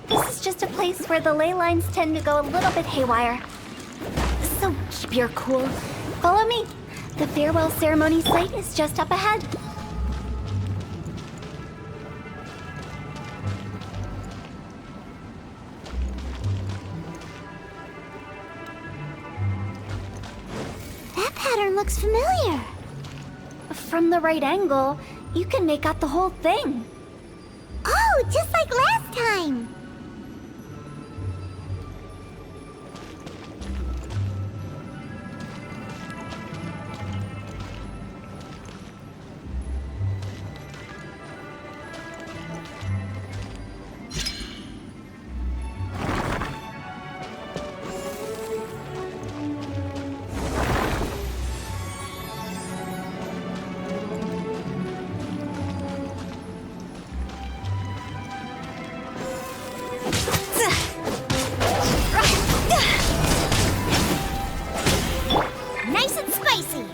This is just a place where the ley lines tend to go a little bit haywire. So keep your cool. Follow me. The farewell ceremony site is just up ahead. That pattern looks familiar. From the right angle, you can make out the whole thing. Oh, just like last time. Nice and spicy.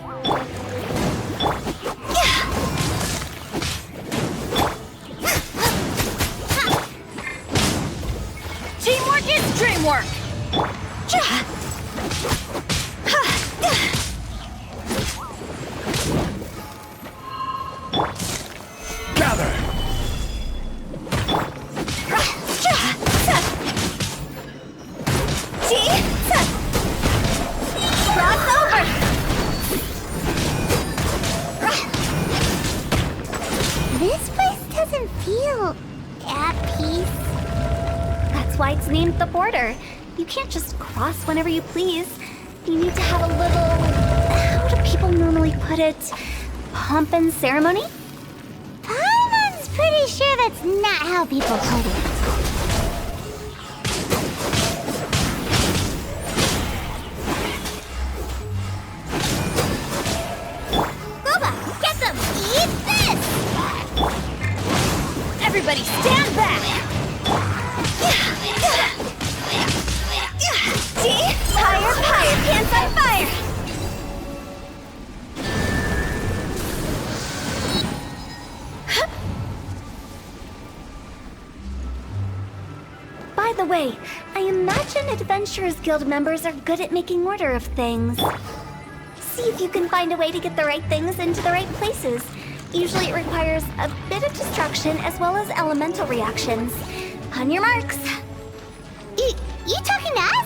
Teamwork is dreamwork! Gather! Cross over! This place doesn't feel at peace. That's why it's named the border. You can't just cross whenever you please. You need to have a little... How do people normally put it? Pomp and ceremony? Paimon's pretty sure that's not how people put it. Boba, get them! Eat this! Everybody stand back! See? Higher, pants on fire! By the way, I imagine Adventurers Guild members are good at making order of things. See if you can find a way to get the right things into the right places. Usually it requires a bit of destruction as well as elemental reactions. On your marks. You talking to us?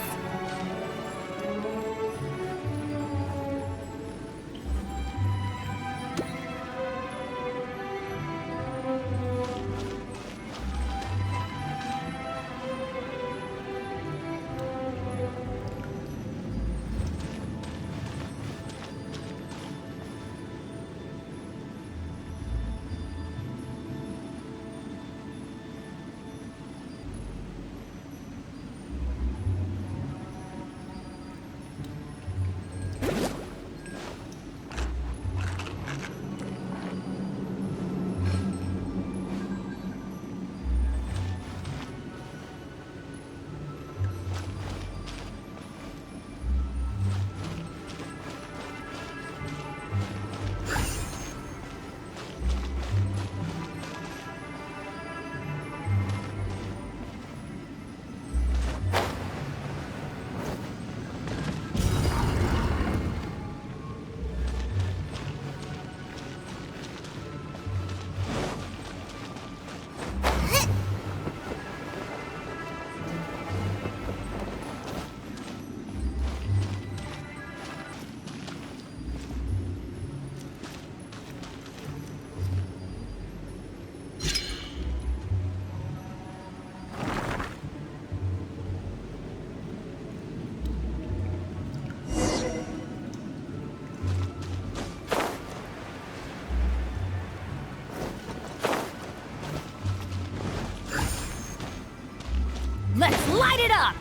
Let's light it up!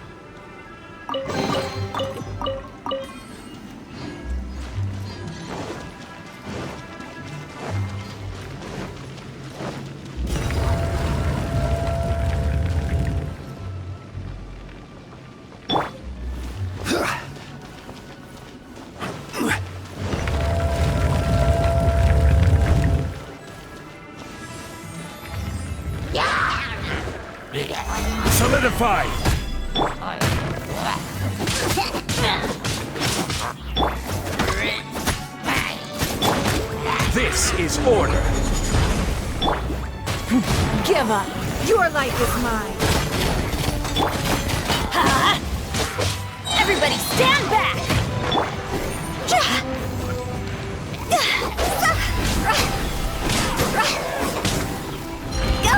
Solidified! This is order. Give up! Your life is mine! Huh? Everybody stand back! Go!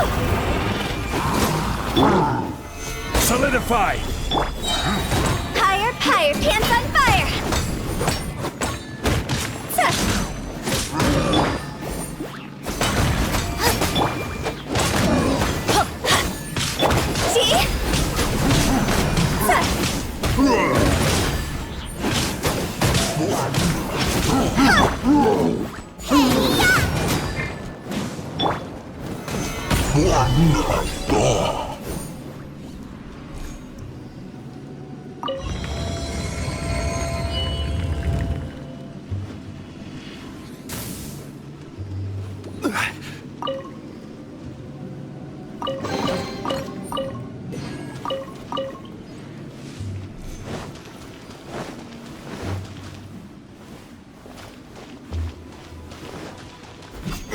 Solidified! Higher, higher, pants on fire! See?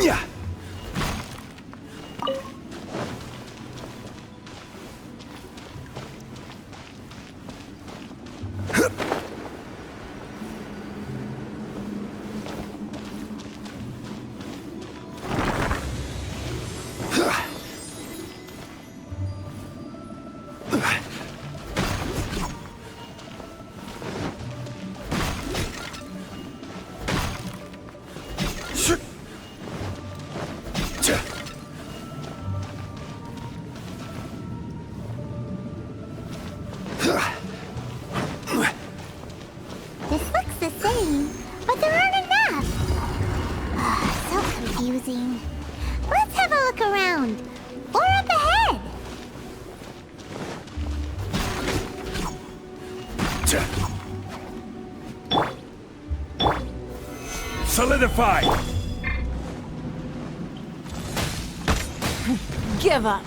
Yeah. This looks the same, but there aren't enough. So confusing. Let's have a look around. Or up ahead. Solidified! Give up!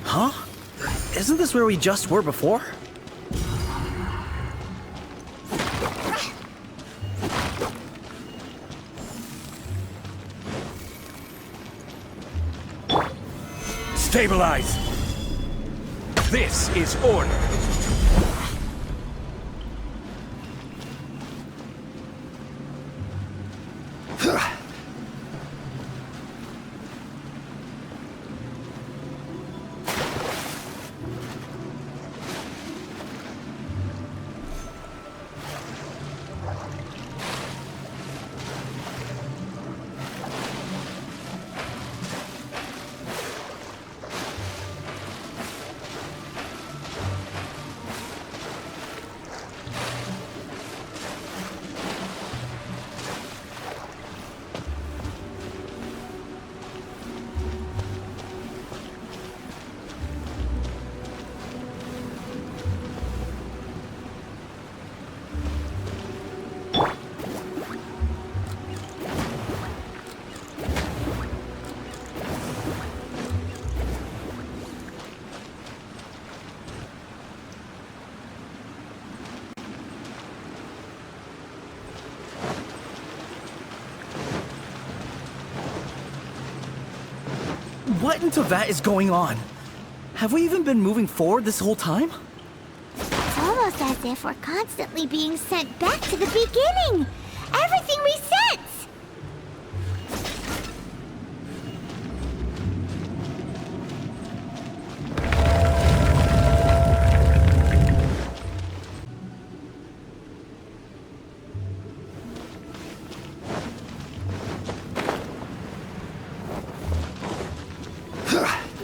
Huh? Isn't this where we just were before? Stabilize! This is order! What in Tevat is going on? Have we even been moving forward this whole time? It's almost as if we're constantly being sent back to the beginning. Everything resets.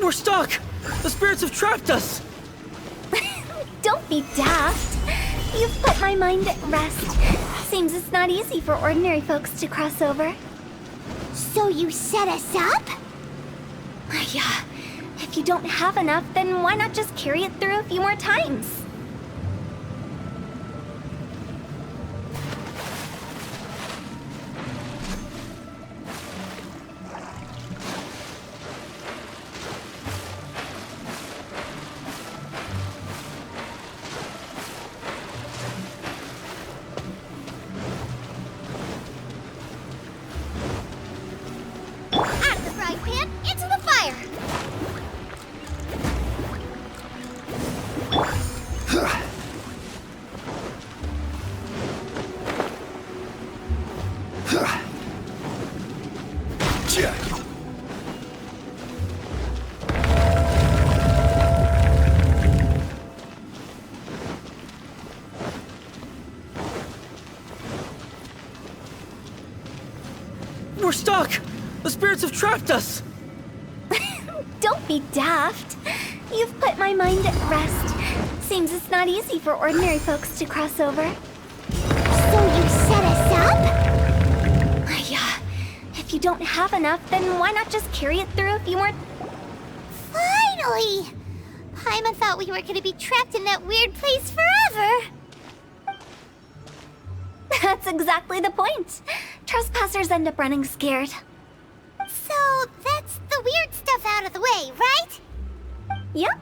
We're stuck! The spirits have trapped us! Don't be daft. You've put my mind at rest. Seems it's not easy for ordinary folks to cross over. So you set us up? Yeah. If you don't have enough, then why not just carry it through a few more times? Out of the frying pan, into the fire! We're stuck! The spirits have trapped us! Don't be daft. You've put my mind at rest. Seems it's not easy for ordinary folks to cross over. So you set us up? Yeah. If you don't have enough, then why not just carry it through a few more... Finally! Paimon thought we were gonna be trapped in that weird place forever. That's exactly the point. Trespassers end up running scared. So that's the weird stuff out of the way, right? Yep.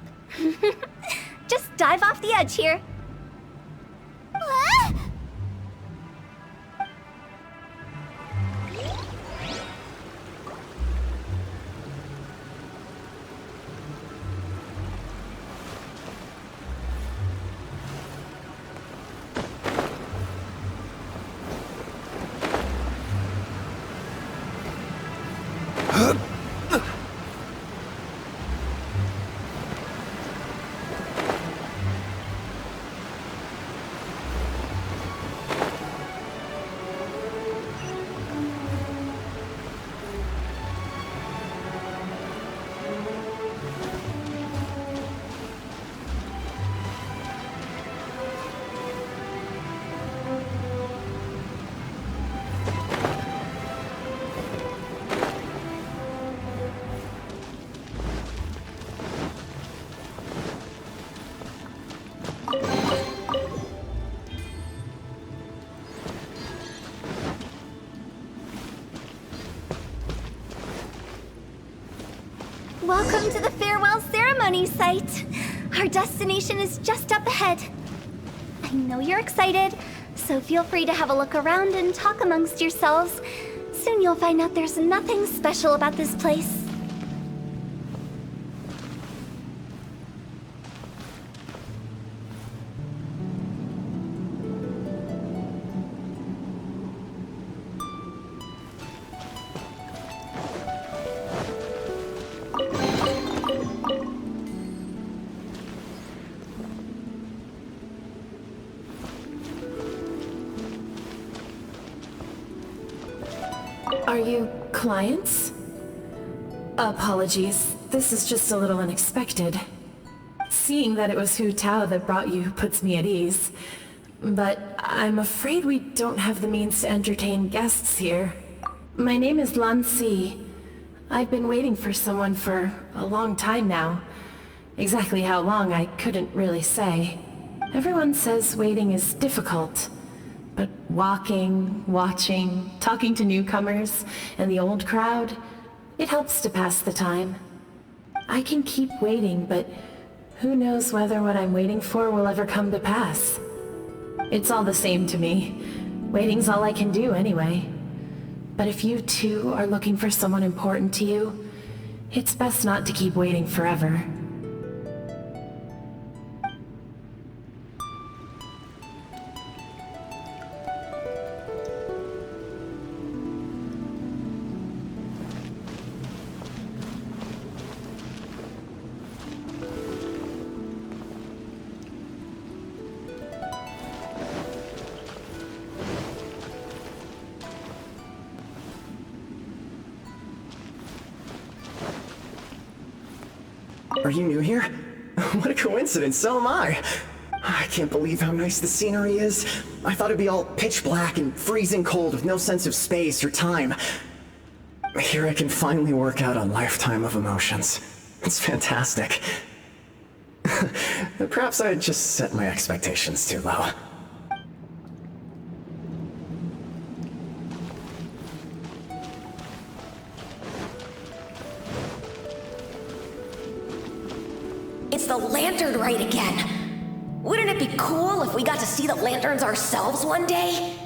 Just dive off the edge here. What? Welcome to the farewell ceremony site. Our destination is just up ahead. I know you're excited, so feel free to have a look around and talk amongst yourselves. Soon you'll find out there's nothing special about this place. Are you clients? Apologies, this is just a little unexpected. Seeing that it was Hutao that brought you puts me at ease. But I'm afraid we don't have the means to entertain guests here. My name is Lan Si. I've been waiting for someone for a long time now. Exactly how long, I couldn't really say. Everyone says waiting is difficult. But walking, watching, talking to newcomers, and the old crowd, it helps to pass the time. I can keep waiting, but who knows whether what I'm waiting for will ever come to pass. It's all the same to me. Waiting's all I can do anyway. But if you too are looking for someone important to you, it's best not to keep waiting forever. Are you new here? What a coincidence, so am I! I can't believe how nice the scenery is. I thought it'd be all pitch black and freezing cold with no sense of space or time. Here I can finally work out a lifetime of emotions. It's fantastic. Perhaps I just set my expectations too low. It's the lantern rite again. Wouldn't it be cool if we got to see the lanterns ourselves one day?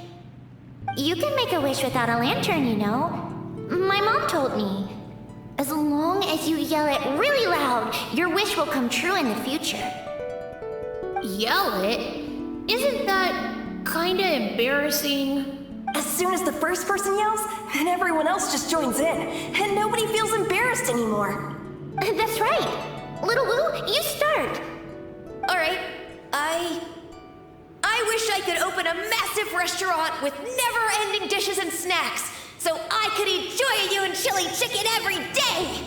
You can make a wish without a lantern, you know. My mom told me. As long as you yell it really loud, your wish will come true in the future. Yell it? Isn't that kinda embarrassing? As soon as the first person yells, and everyone else just joins in, and nobody feels embarrassed anymore. That's right. Little Wu, you start. Alright, I wish I could open a massive restaurant with never-ending dishes and snacks, so I could eat Joy and chili chicken every day!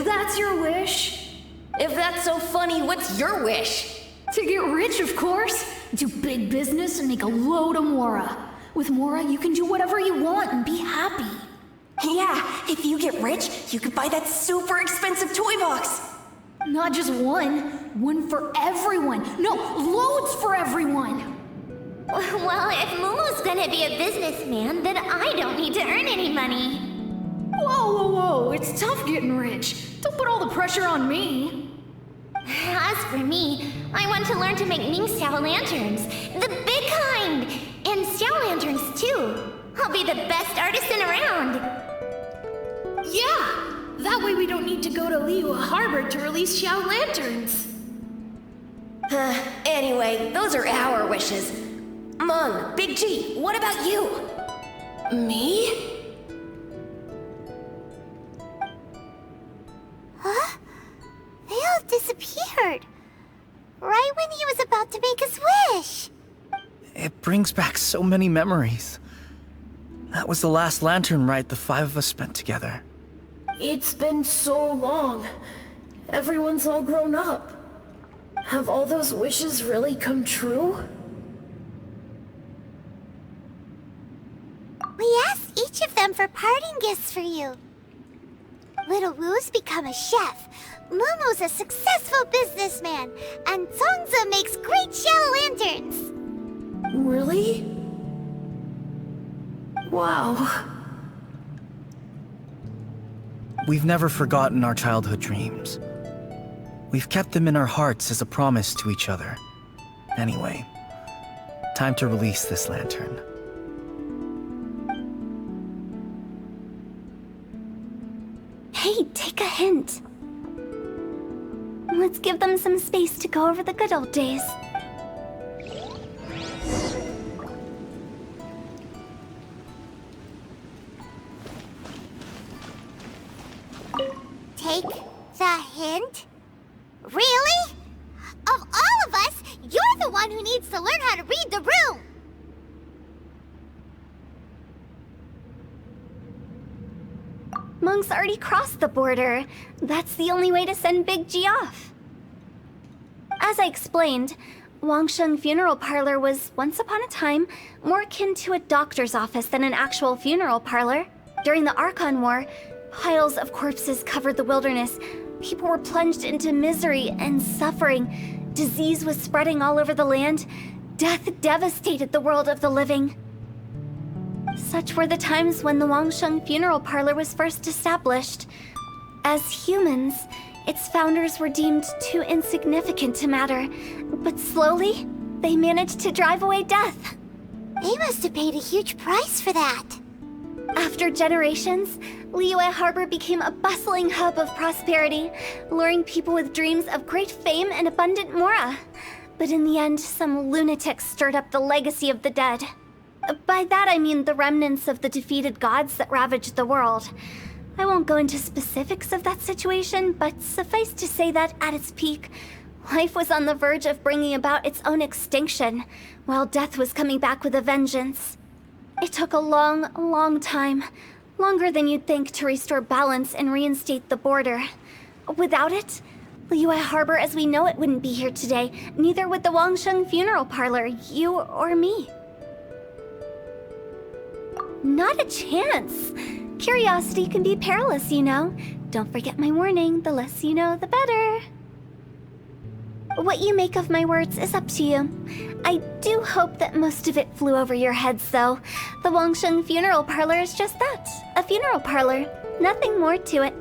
That's your wish? If that's so funny, what's your wish? To get rich, of course. Do big business and make a load of Mora. With Mora, you can do whatever you want and be happy. Yeah, if you get rich, you could buy that super expensive toy box. Not just one. One for everyone. No, loads for everyone. Well, if Momo's gonna be a businessman, then I don't need to earn any money. Whoa, whoa, whoa. It's tough getting rich. Don't put all the pressure on me. As for me, I want to learn to make Ming Xiao lanterns. The big kind! And Xiao lanterns, too. I'll be the best artisan around. Yeah! That way we don't need to go to Liyue Harbor to release Xiao lanterns. Anyway, those are our wishes. Mung, Big G, what about you? Me? Huh? They all disappeared. Right when he was about to make his wish. It brings back so many memories. That was the last lantern rite the five of us spent together. It's been so long. Everyone's all grown up. Have all those wishes really come true? We asked each of them for parting gifts for you. Little Wu's become a chef, Momo's a successful businessman, and Zongzi makes great shell lanterns. Really? Wow. We've never forgotten our childhood dreams. We've kept them in our hearts as a promise to each other. Anyway, time to release this lantern. Hey, take a hint. Let's give them some space to go over the good old days. Take the hint? Really? Of all of us, you're the one who needs to learn how to read the room! Monk's already crossed the border. That's the only way to send Big G off. As I explained, Wangsheng Funeral Parlor was, once upon a time, more akin to a doctor's office than an actual funeral parlor. During the Archon War, piles of corpses covered the wilderness. People were plunged into misery and suffering. Disease was spreading all over the land. Death devastated the world of the living. Such were the times when the Wangsheng Funeral Parlor was first established. As humans, its founders were deemed too insignificant to matter, but slowly, they managed to drive away death. They must have paid a huge price for that. After generations, Liyue Harbor became a bustling hub of prosperity, luring people with dreams of great fame and abundant mora. But in the end, some lunatics stirred up the legacy of the dead. By that I mean the remnants of the defeated gods that ravaged the world. I won't go into specifics of that situation, but suffice to say that at its peak, life was on the verge of bringing about its own extinction, while death was coming back with a vengeance. It took a long, long time, longer than you'd think, to restore balance and reinstate the border. Without it, Liyue Harbor as we know it wouldn't be here today, neither would the Wangsheng Funeral Parlor, you or me. Not a chance. Curiosity can be perilous, you know. Don't forget my warning, the less you know, the better. What you make of my words is up to you. I do hope that most of it flew over your heads, though. The Wangsheng Funeral Parlor is just that, a funeral parlor. Nothing more to it.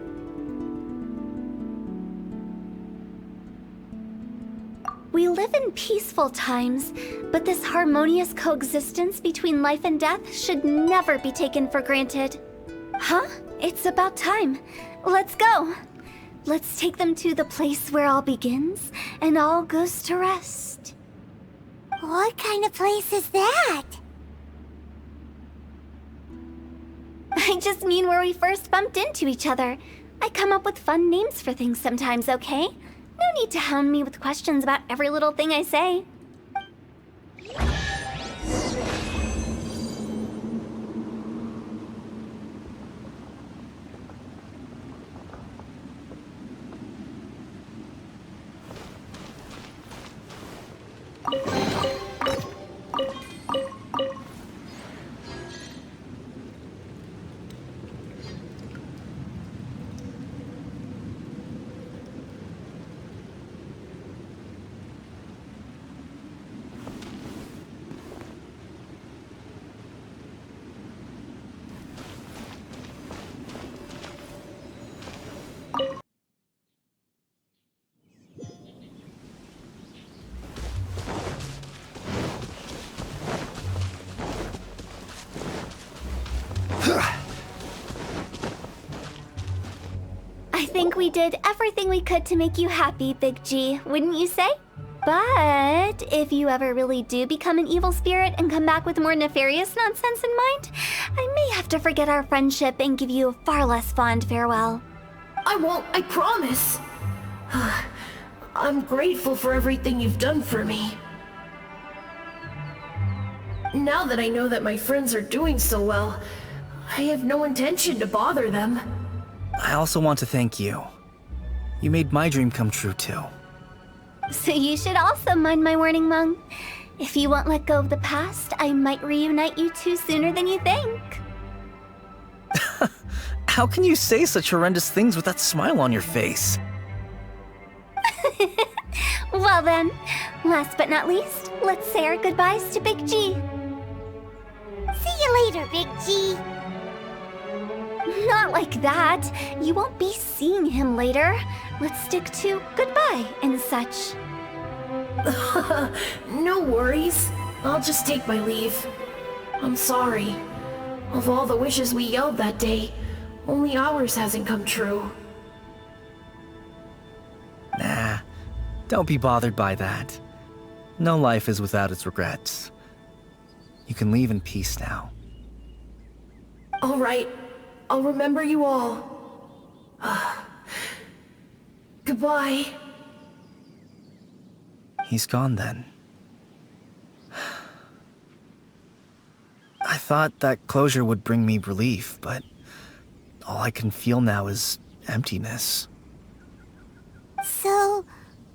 We live in peaceful times, but this harmonious coexistence between life and death should never be taken for granted. Huh? It's about time. Let's go. Let's take them to the place where all begins and all goes to rest. What kind of place is that? I just mean where we first bumped into each other. I come up with fun names for things sometimes, okay? No need to hound me with questions about every little thing I say. I think we did everything we could to make you happy, Big G, wouldn't you say? But if you ever really do become an evil spirit and come back with more nefarious nonsense in mind, I may have to forget our friendship and give you a far less fond farewell. I won't, I promise. I'm grateful for everything you've done for me. Now that I know that my friends are doing so well, I have no intention to bother them. I also want to thank you. You made my dream come true, too. So you should also mind my warning, Mung. If you won't let go of the past, I might reunite you two sooner than you think. How can you say such horrendous things with that smile on your face? Well then, last but not least, let's say our goodbyes to Big G. See you later, Big G. Not like that. You won't be seeing him later. Let's stick to goodbye and such. No worries. I'll just take my leave. I'm sorry. Of all the wishes we yelled that day, only ours hasn't come true. Nah, don't be bothered by that. No life is without its regrets. You can leave in peace now. All right. I'll remember you all. Goodbye. He's gone then. I thought that closure would bring me relief, but all I can feel now is emptiness. So,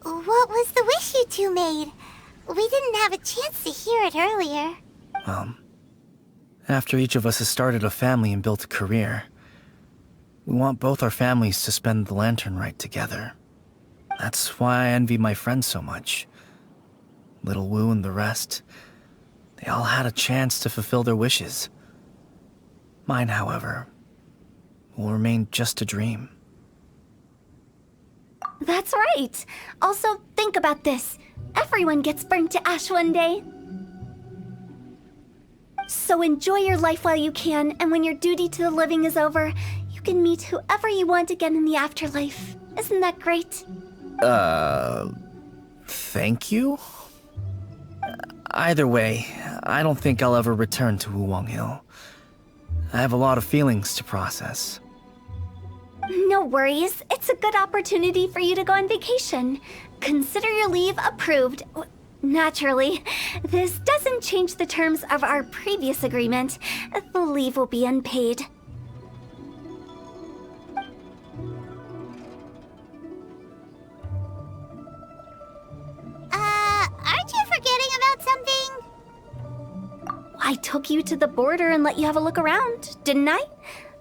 what was the wish you two made? We didn't have a chance to hear it earlier. After each of us has started a family and built a career, we want both our families to spend the Lantern Rite together. That's why I envy my friends so much. Little Wu and the rest, they all had a chance to fulfill their wishes. Mine, however, will remain just a dream. That's right. Also, think about this. Everyone gets burned to ash one day. So enjoy your life while you can, and when your duty to the living is over, you can meet whoever you want again in the afterlife. Isn't that great? Thank you? Either way, I don't think I'll ever return to Wuwang Hill. I have a lot of feelings to process. No worries. It's a good opportunity for you to go on vacation. Consider your leave approved. Naturally, this doesn't change the terms of our previous agreement. The leave will be unpaid. Aren't you forgetting about something? I took you to the border and let you have a look around, didn't I?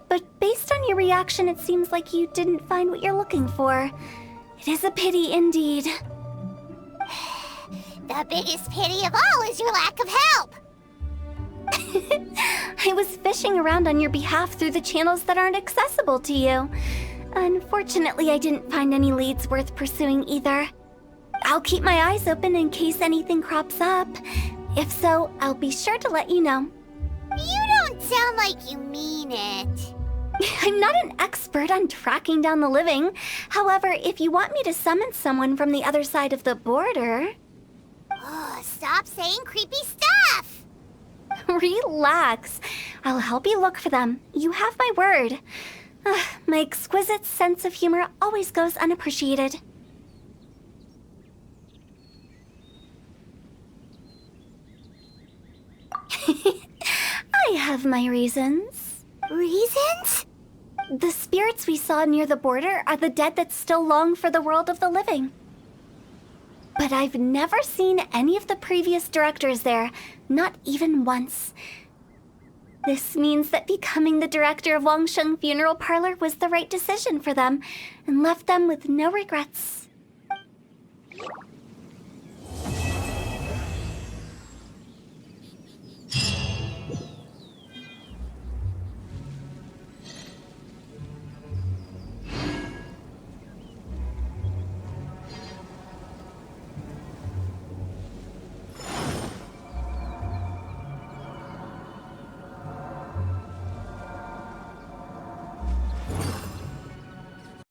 But based on your reaction, it seems like you didn't find what you're looking for. It is a pity indeed. The biggest pity of all is your lack of help! I was fishing around on your behalf through the channels that aren't accessible to you. Unfortunately, I didn't find any leads worth pursuing either. I'll keep my eyes open in case anything crops up. If so, I'll be sure to let you know. You don't sound like you mean it. I'm not an expert on tracking down the living. However, if you want me to summon someone from the other side of the border... Oh, stop saying creepy stuff! Relax. I'll help you look for them. You have my word. My exquisite sense of humor always goes unappreciated. I have my reasons. Reasons? The spirits we saw near the border are the dead that still long for the world of the living. But I've never seen any of the previous directors there, not even once. This means that becoming the director of Wangsheng Funeral Parlor was the right decision for them, and left them with no regrets.